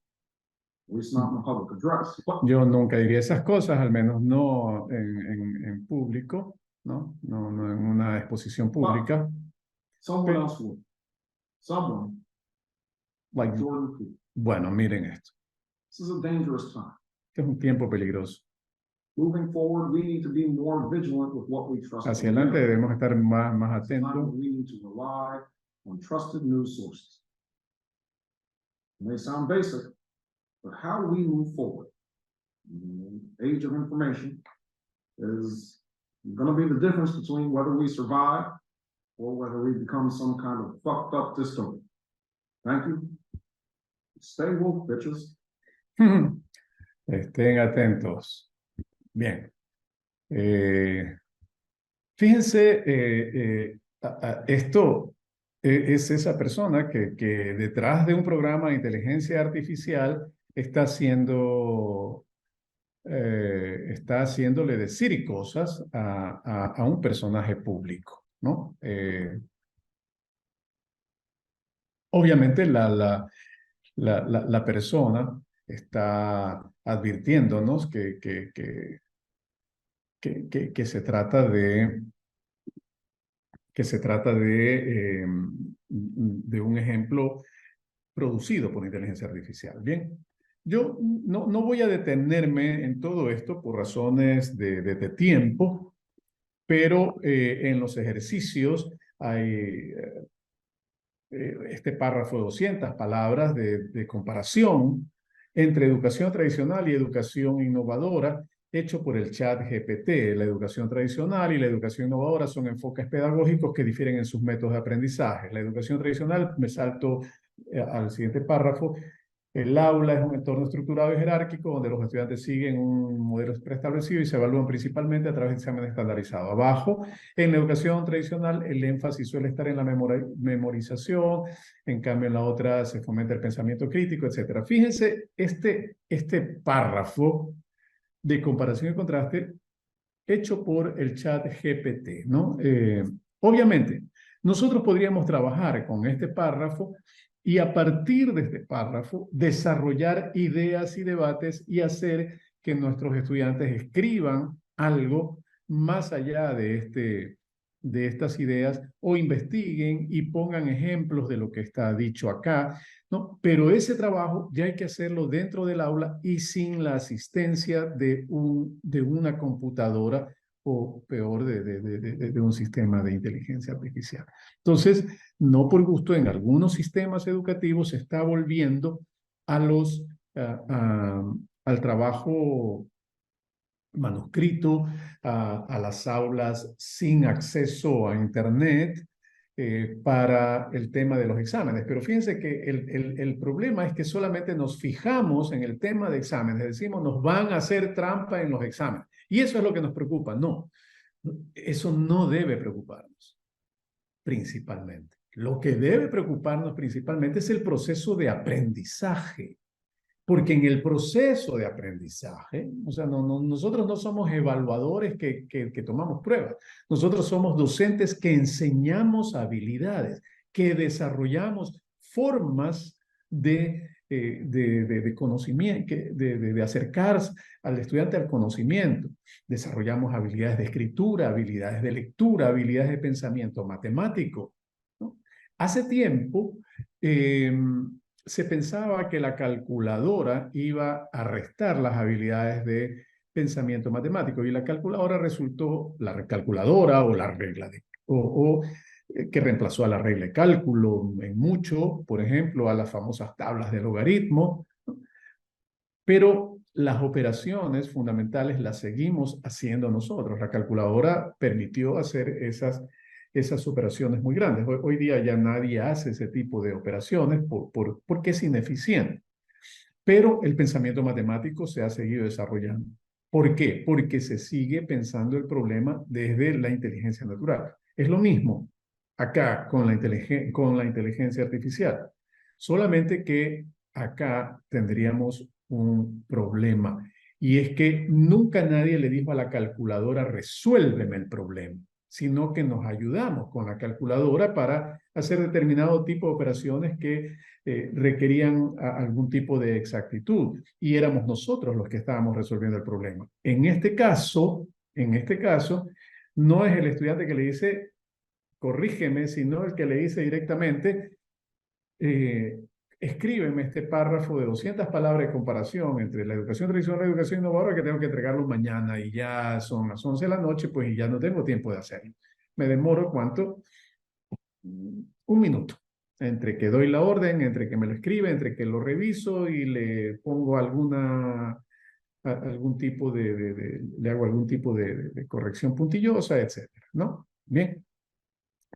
at least not in a public address. But Yo nunca diría esas cosas, al menos no en público, ¿no? No en una exposición pública. someone else would. Someone Like, Jordan Peele. bueno, miren esto. This is a dangerous time. Este es un tiempo peligroso. Moving forward, we need to be more vigilant with what we trust. Hacia adelante debemos estar más It's time atentos. when we need to rely on trusted news sources. It may sound basic, but how we move forward in the age of information is going to be the difference between whether we survive or whether we become some kind of fucked up dystopia. Thank you. Stay woke, bitches. Estén atentos. Bien. Fíjense, esto es esa persona que detrás de un programa de inteligencia artificial está haciéndole decir cosas a un personaje público, ¿no? Obviamente la persona está advirtiéndonos que se trata de un ejemplo producido por inteligencia artificial. Bien, yo no voy a detenerme en todo esto por razones de tiempo, pero en los ejercicios hay este párrafo de 200 palabras de comparación entre educación tradicional y educación innovadora, hecho por el chat GPT. La educación tradicional y la educación innovadora son enfoques pedagógicos que difieren en sus métodos de aprendizaje. La educación tradicional, me salto al siguiente párrafo, el aula es un entorno estructurado y jerárquico donde los estudiantes siguen un modelo preestablecido y se evalúan principalmente a través de exámenes estandarizados. Abajo, en la educación tradicional, el énfasis suele estar en la memorización, en cambio en la otra se fomenta el pensamiento crítico, etc. Fíjense, este párrafo de comparación y contraste hecho por el chat GPT, ¿no? Obviamente, nosotros podríamos trabajar con este párrafo y a partir de este párrafo desarrollar ideas y debates y hacer que nuestros estudiantes escriban algo más allá de estas ideas o investiguen y pongan ejemplos de lo que está dicho acá, ¿no? Pero ese trabajo ya hay que hacerlo dentro del aula y sin la asistencia de una computadora o peor de un sistema de inteligencia artificial. Entonces, no por gusto, en algunos sistemas educativos se está volviendo al trabajo manuscrito, a las aulas sin acceso a Internet para el tema de los exámenes. Pero fíjense que el problema es que solamente nos fijamos en el tema de exámenes, decimos nos van a hacer trampa en los exámenes. Y eso es lo que nos preocupa. No, eso no debe preocuparnos principalmente. Lo que debe preocuparnos principalmente es el proceso de aprendizaje. Porque en el proceso de aprendizaje, o sea, nosotros no somos evaluadores que tomamos pruebas. Nosotros somos docentes que enseñamos habilidades, que desarrollamos formas de conocimiento, de acercarse al estudiante al conocimiento. Desarrollamos habilidades de escritura, habilidades de lectura, habilidades de pensamiento matemático, ¿no? Hace tiempo, se pensaba que la calculadora iba a restar las habilidades de pensamiento matemático y la calculadora resultó, la calculadora o la regla que reemplazó a la regla de cálculo en mucho, por ejemplo, a las famosas tablas de logaritmo, pero las operaciones fundamentales las seguimos haciendo nosotros. La calculadora permitió hacer esas operaciones muy grandes. Hoy día ya nadie hace ese tipo de operaciones porque es ineficiente. Pero el pensamiento matemático se ha seguido desarrollando. ¿Por qué? Porque se sigue pensando el problema desde la inteligencia natural. Es lo mismo acá con la inteligencia artificial. Solamente que acá tendríamos un problema. Y es que nunca nadie le dijo a la calculadora, resuélveme el problema, sino que nos ayudamos con la calculadora para hacer determinado tipo de operaciones que requerían algún tipo de exactitud y éramos nosotros los que estábamos resolviendo el problema. En este caso, no es el estudiante que le dice, corrígeme, sino el que le dice directamente, escríbeme este párrafo de 200 palabras de comparación entre la educación tradicional y la educación innovadora que tengo que entregarlo mañana y ya son las 11 de la noche, pues y ya no tengo tiempo de hacerlo. Me demoro, ¿cuánto? Un minuto. Entre que doy la orden, entre que me lo escribe, entre que lo reviso y le pongo algún tipo le hago algún tipo de corrección puntillosa, etcétera, ¿no? Bien.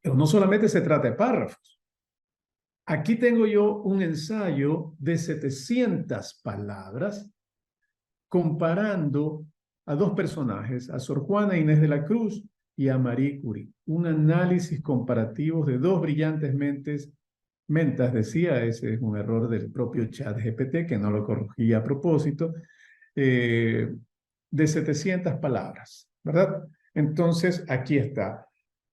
Pero no solamente se trata de párrafos. Aquí tengo yo un ensayo de 700 palabras comparando a dos personajes, a Sor Juana Inés de la Cruz y a Marie Curie. Un análisis comparativo de dos brillantes mentas, decía, ese es un error del propio chat GPT, que no lo corregí a propósito, de 700 palabras, ¿verdad? Entonces, aquí está.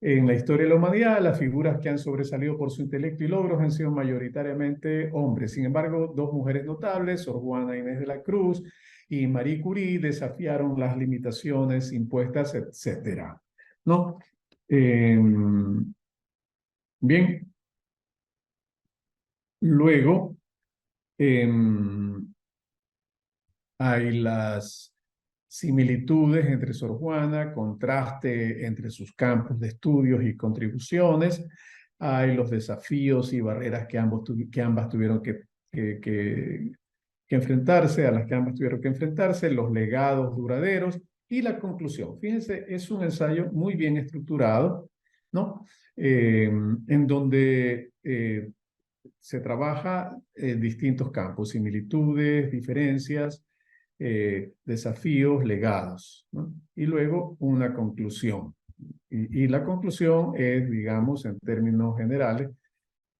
En la historia de la humanidad, las figuras que han sobresalido por su intelecto y logros han sido mayoritariamente hombres. Sin embargo, dos mujeres notables, Sor Juana Inés de la Cruz y Marie Curie, desafiaron las limitaciones impuestas, etcétera, ¿no? Bien. Luego, hay las similitudes entre Sor Juana, contraste entre sus campos de estudios y contribuciones. Hay los desafíos y barreras que ambas tuvieron que enfrentarse, a las que ambas tuvieron que enfrentarse, los legados duraderos y la conclusión. Fíjense, es un ensayo muy bien estructurado, ¿no? En donde se trabaja en distintos campos, similitudes, diferencias, desafíos, legados, ¿no? Y luego una conclusión. Y la conclusión es, digamos, en términos generales,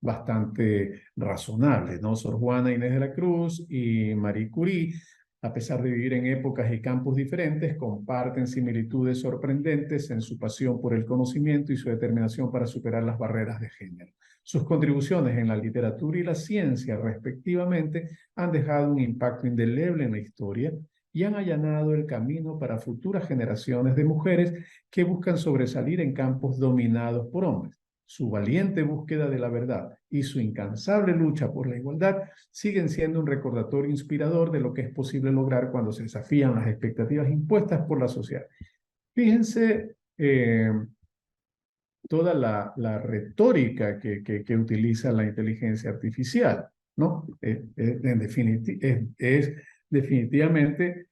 bastante razonable, ¿no? Sor Juana Inés de la Cruz y Marie Curie A pesar de vivir en épocas y campos diferentes, comparten similitudes sorprendentes en su pasión por el conocimiento y su determinación para superar las barreras de género. Sus contribuciones en la literatura y la ciencia, respectivamente, han dejado un impacto indeleble en la historia y han allanado el camino para futuras generaciones de mujeres que buscan sobresalir en campos dominados por hombres. Su valiente búsqueda de la verdad y su incansable lucha por la igualdad siguen siendo un recordatorio inspirador de lo que es posible lograr cuando se desafían las expectativas impuestas por la sociedad. Fíjense toda la retórica que utiliza la inteligencia artificial, ¿no? Es definitivamente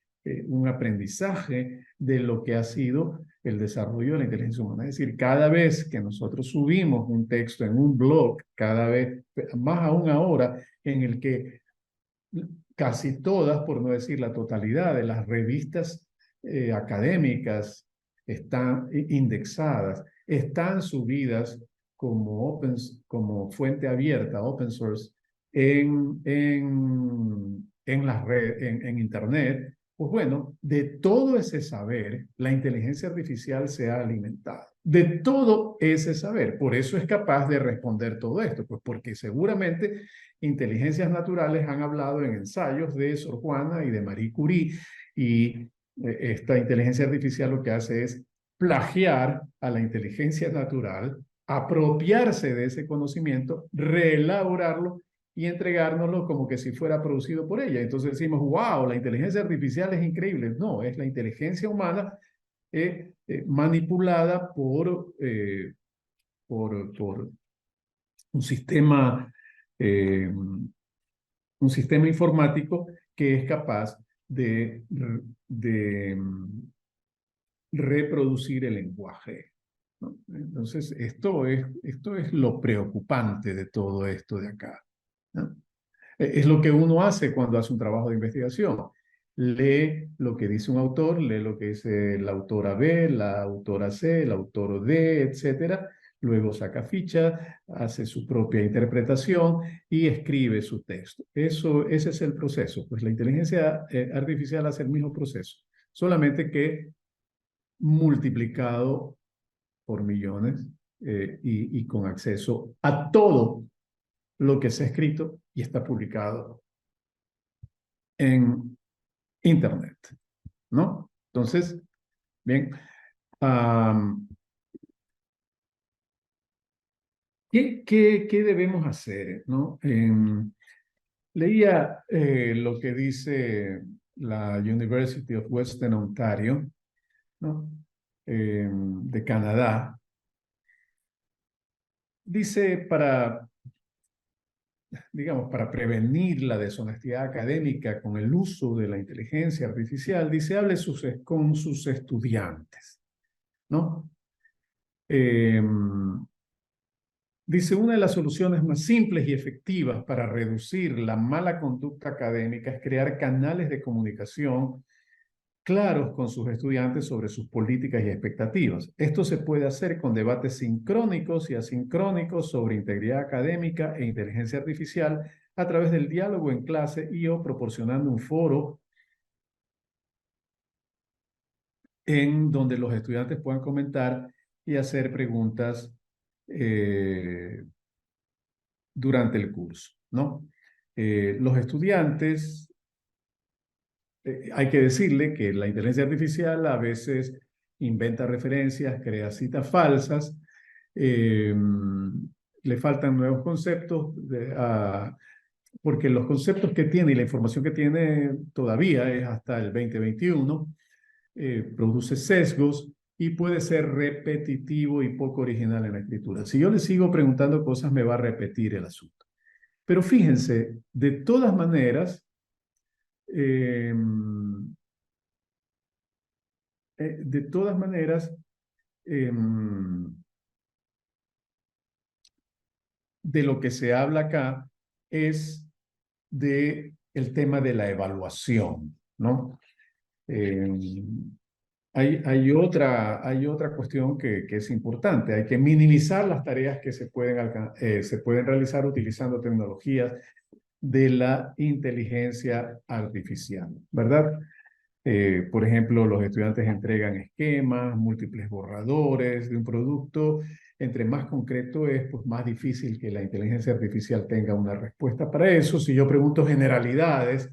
un aprendizaje de lo que ha sido el desarrollo de la inteligencia humana. Es decir, cada vez que nosotros subimos un texto en un blog, cada vez, más aún ahora, en el que casi todas, por no decir la totalidad, de las revistas académicas están indexadas, están subidas como fuente abierta, open source, en las redes, en Internet. Pues bueno, de todo ese saber, la inteligencia artificial se ha alimentado. De todo ese saber. Por eso es capaz de responder todo esto. Pues porque seguramente inteligencias naturales han hablado en ensayos de Sor Juana y de Marie Curie. Y esta inteligencia artificial lo que hace es plagiar a la inteligencia natural, apropiarse de ese conocimiento, reelaborarlo y entregárnoslo como que si fuera producido por ella. Entonces decimos, wow, la inteligencia artificial es increíble. No, es la inteligencia humana manipulada por un sistema informático que es capaz de reproducir el lenguaje, ¿no? Entonces, esto es lo preocupante de todo esto de acá, ¿no? Es lo que uno hace cuando hace un trabajo de investigación. Lee lo que dice un autor, lee lo que dice la autora B, la autora C, el autor D, etcétera. Luego saca ficha, hace su propia interpretación y escribe su texto. Ese es el proceso. Pues la inteligencia artificial hace el mismo proceso, solamente que multiplicado por millones y con acceso a todo lo que se ha escrito y está publicado en Internet, ¿no? Entonces, bien, ¿qué debemos hacer, ¿no? Leía lo que dice la University of Western Ontario, ¿no? De Canadá. Dice digamos, para prevenir la deshonestidad académica con el uso de la inteligencia artificial, dice, hable con sus estudiantes, ¿no? Dice, una de las soluciones más simples y efectivas para reducir la mala conducta académica es crear canales de comunicación claros con sus estudiantes sobre sus políticas y expectativas. Esto se puede hacer con debates sincrónicos y asincrónicos sobre integridad académica e inteligencia artificial a través del diálogo en clase y o proporcionando un foro en donde los estudiantes puedan comentar y hacer preguntas durante el curso, ¿no? Los estudiantes, hay que decirle que la inteligencia artificial a veces inventa referencias, crea citas falsas, le faltan nuevos conceptos, porque los conceptos que tiene y la información que tiene todavía es hasta el 2021, produce sesgos y puede ser repetitivo y poco original en la escritura. Si yo le sigo preguntando cosas, me va a repetir el asunto. Pero fíjense, de todas maneras, de lo que se habla acá es de el tema de la evaluación, ¿no? Hay otra cuestión que es importante. Hay que minimizar las tareas que se pueden realizar utilizando tecnologías de la inteligencia artificial, ¿verdad? Por ejemplo, los estudiantes entregan esquemas, múltiples borradores de un producto. Entre más concreto es, pues más difícil que la inteligencia artificial tenga una respuesta para eso. Si yo pregunto generalidades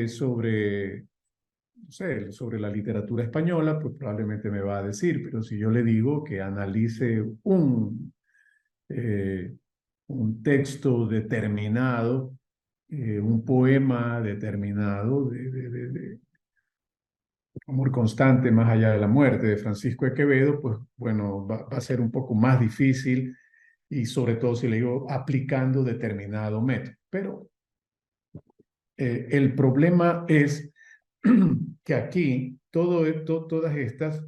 sobre, no sé, sobre la literatura española, pues probablemente me va a decir, pero si yo le digo que analice un texto determinado, un poema determinado de amor constante más allá de la muerte de Francisco de Quevedo, pues bueno, va a ser un poco más difícil y sobre todo si le digo aplicando determinado método. Pero el problema es que aquí todas estas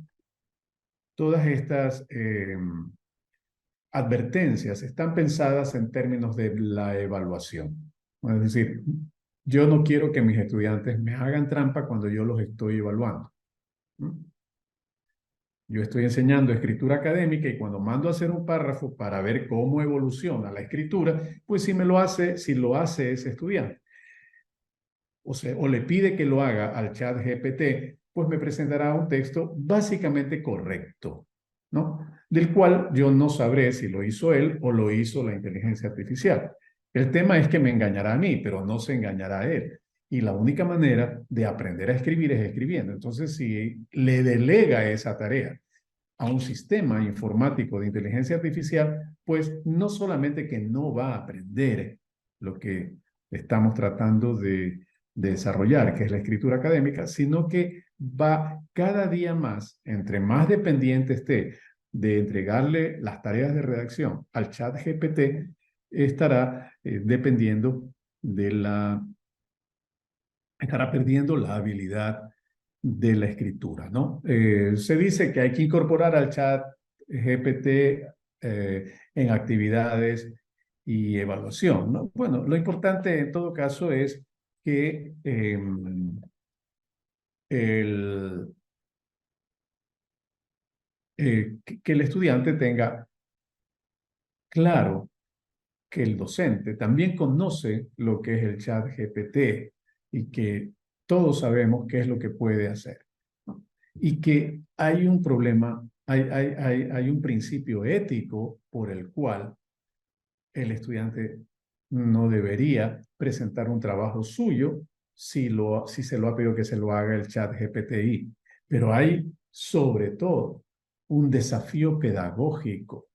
advertencias están pensadas en términos de la evaluación. Es decir, yo no quiero que mis estudiantes me hagan trampa cuando yo los estoy evaluando. Yo estoy enseñando escritura académica y cuando mando a hacer un párrafo para ver cómo evoluciona la escritura, pues si lo hace ese estudiante, o le pide que lo haga al chat GPT, pues me presentará un texto básicamente correcto, ¿no? Del cual yo no sabré si lo hizo él o lo hizo la inteligencia artificial. El tema es que me engañará a mí, pero no se engañará a él. Y la única manera de aprender a escribir es escribiendo. Entonces, si le delega esa tarea a un sistema informático de inteligencia artificial, pues no solamente que no va a aprender lo que estamos tratando de desarrollar, que es la escritura académica, sino que va cada día más, entre más dependiente esté de entregarle las tareas de redacción al chat GPT, estará dependiendo estará perdiendo la habilidad de la escritura, ¿no? Se dice que hay que incorporar al chat GPT en actividades y evaluación, ¿no? Bueno, lo importante en todo caso es que el, que el estudiante tenga claro que el docente también conoce lo que es el chat GPT y que todos sabemos qué es lo que puede hacer, ¿no? Y que hay un problema, hay un principio ético por el cual el estudiante no debería presentar un trabajo suyo si se lo ha pedido que se lo haga el chat GPTI. Pero hay sobre todo un desafío pedagógico,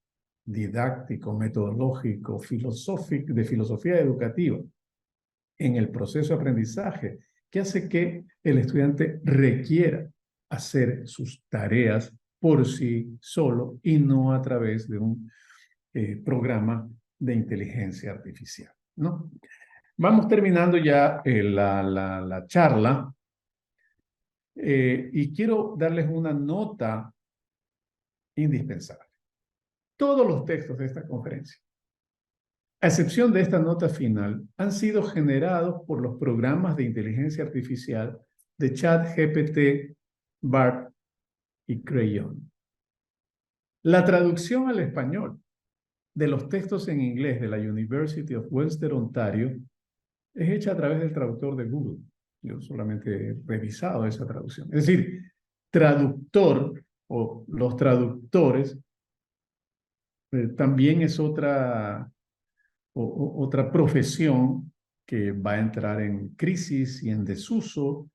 didáctico, metodológico, filosófico, de filosofía educativa en el proceso de aprendizaje que hace que el estudiante requiera hacer sus tareas por sí solo y no a través de un programa de inteligencia artificial, ¿no? Vamos terminando ya la charla y quiero darles una nota indispensable. Todos los textos de esta conferencia, a excepción de esta nota final, han sido generados por los programas de inteligencia artificial de ChatGPT, BART y Crayon. La traducción al español de los textos en inglés de la University of Western Ontario es hecha a través del traductor de Google. Yo solamente he revisado esa traducción. Es decir, traductor o los traductores también es otra profesión que va a entrar en crisis y en desuso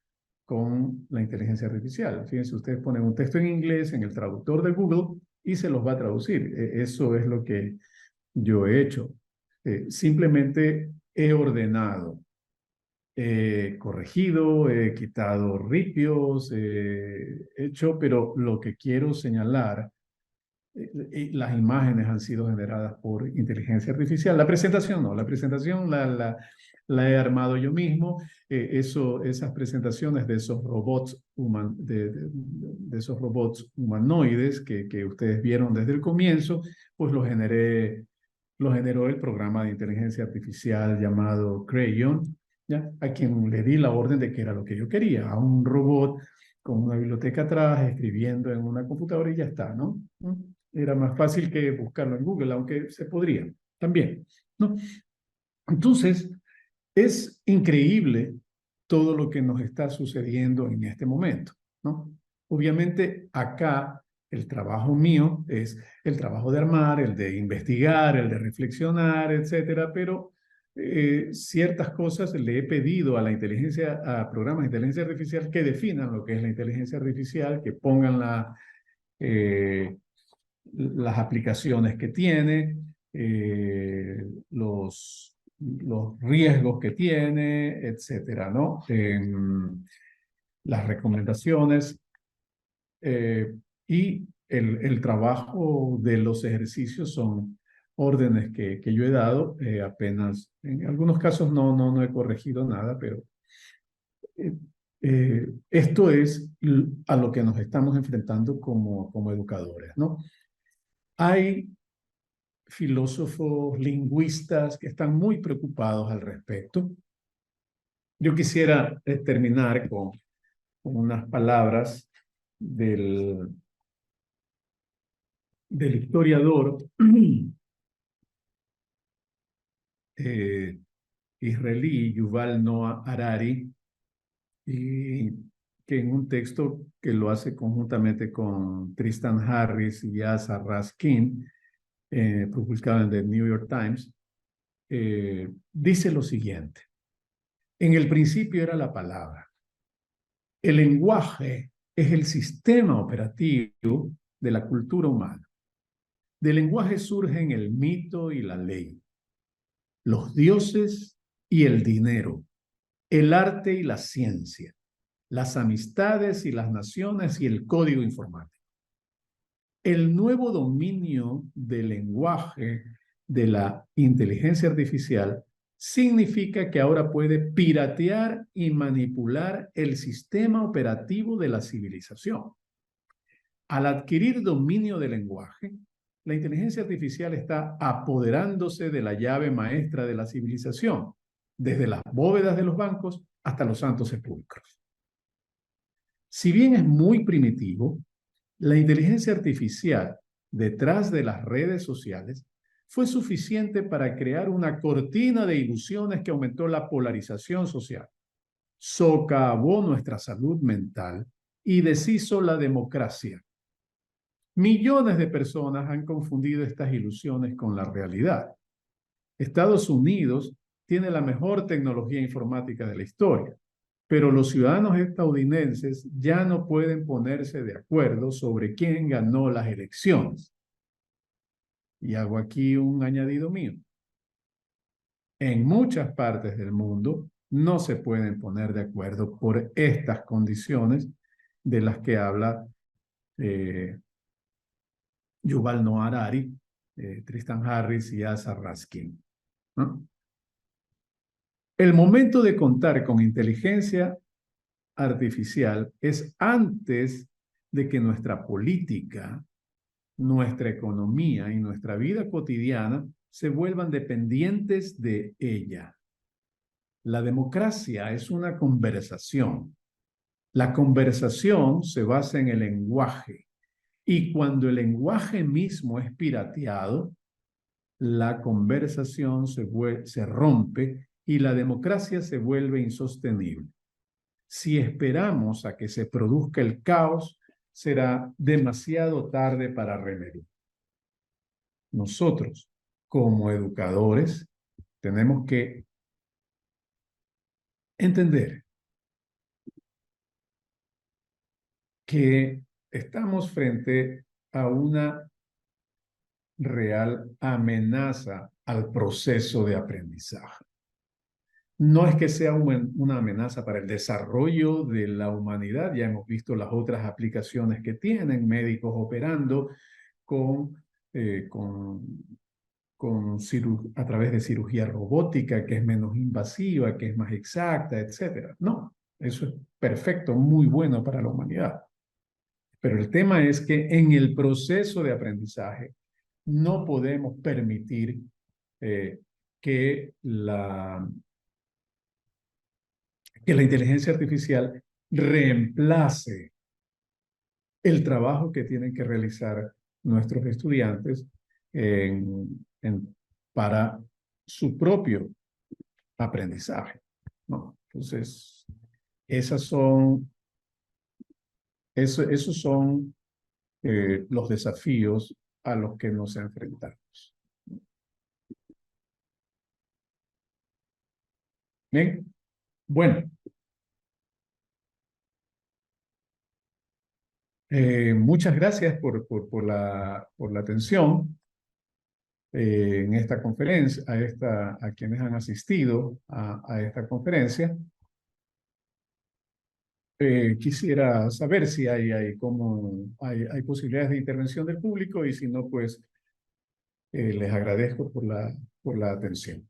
con la inteligencia artificial. Fíjense, ustedes ponen un texto en inglés en el traductor de Google y se los va a traducir. Eso es lo que yo he hecho. Simplemente he ordenado, corregido, he quitado ripios, he hecho, pero lo que quiero señalar, las imágenes han sido generadas por inteligencia artificial. La presentación no, la presentación la he armado yo mismo. Esas presentaciones de esos robots, de esos robots humanoides que ustedes vieron desde el comienzo, pues lo generó el programa de inteligencia artificial llamado Crayon, ¿ya? A quien le di la orden de que era lo que yo quería, a un robot con una biblioteca atrás, escribiendo en una computadora y ya está, ¿no? Era más fácil que buscarlo en Google, aunque se podría también, ¿no? Entonces, es increíble todo lo que nos está sucediendo en este momento, ¿no? Obviamente, acá el trabajo mío es el trabajo de armar, el de investigar, el de reflexionar, etcétera, pero ciertas cosas le he pedido a la inteligencia, a programas de inteligencia artificial que definan lo que es la inteligencia artificial, que pongan las aplicaciones que tiene, los riesgos que tiene, etcétera, ¿no? Las recomendaciones y el trabajo de los ejercicios son órdenes que yo he dado, apenas, en algunos casos no he corregido nada, pero eh, esto es a lo que nos estamos enfrentando como educadores, ¿no? Hay filósofos, lingüistas que están muy preocupados al respecto. Yo quisiera terminar con unas palabras del historiador israelí Yuval Noah Harari, y que en un texto que lo hace conjuntamente con Tristan Harris y Asa Raskin, publicado en The New York Times, dice lo siguiente: en el principio era la palabra. El lenguaje es el sistema operativo de la cultura humana. Del lenguaje surgen el mito y la ley, los dioses y el dinero, el arte y la ciencia, las amistades y las naciones y el código informático. El nuevo dominio del lenguaje de la inteligencia artificial significa que ahora puede piratear y manipular el sistema operativo de la civilización. Al adquirir dominio del lenguaje, la inteligencia artificial está apoderándose de la llave maestra de la civilización, desde las bóvedas de los bancos hasta los santos sepulcros. Si bien es muy primitivo, la inteligencia artificial detrás de las redes sociales fue suficiente para crear una cortina de ilusiones que aumentó la polarización social, socavó nuestra salud mental y deshizo la democracia. Millones de personas han confundido estas ilusiones con la realidad. Estados Unidos tiene la mejor tecnología informática de la historia, pero los ciudadanos estadounidenses ya no pueden ponerse de acuerdo sobre quién ganó las elecciones. Y hago aquí un añadido mío. En muchas partes del mundo no se pueden poner de acuerdo por estas condiciones de las que habla Yuval Noah Harari, Tristan Harris y Asa Raskin, ¿no? El momento de contar con inteligencia artificial es antes de que nuestra política, nuestra economía y nuestra vida cotidiana se vuelvan dependientes de ella. La democracia es una conversación. La conversación se basa en el lenguaje, y cuando el lenguaje mismo es pirateado, la conversación se rompe y la democracia se vuelve insostenible. Si esperamos a que se produzca el caos, será demasiado tarde para remediar. Nosotros, como educadores, tenemos que entender que estamos frente a una real amenaza al proceso de aprendizaje. No es que sea una amenaza para el desarrollo de la humanidad. Ya hemos visto las otras aplicaciones que tienen, médicos operando a través de cirugía robótica, que es menos invasiva, que es más exacta, etc. No, eso es perfecto, muy bueno para la humanidad. Pero el tema es que en el proceso de aprendizaje no podemos permitir que la inteligencia artificial reemplace el trabajo que tienen que realizar nuestros estudiantes para su propio aprendizaje, ¿no? Entonces, esos son los desafíos a los que nos enfrentamos. Bien, bueno. Muchas gracias por la atención en esta conferencia, a quienes han asistido a esta conferencia. Quisiera saber si hay posibilidades de intervención del público y si no, pues les agradezco por la atención.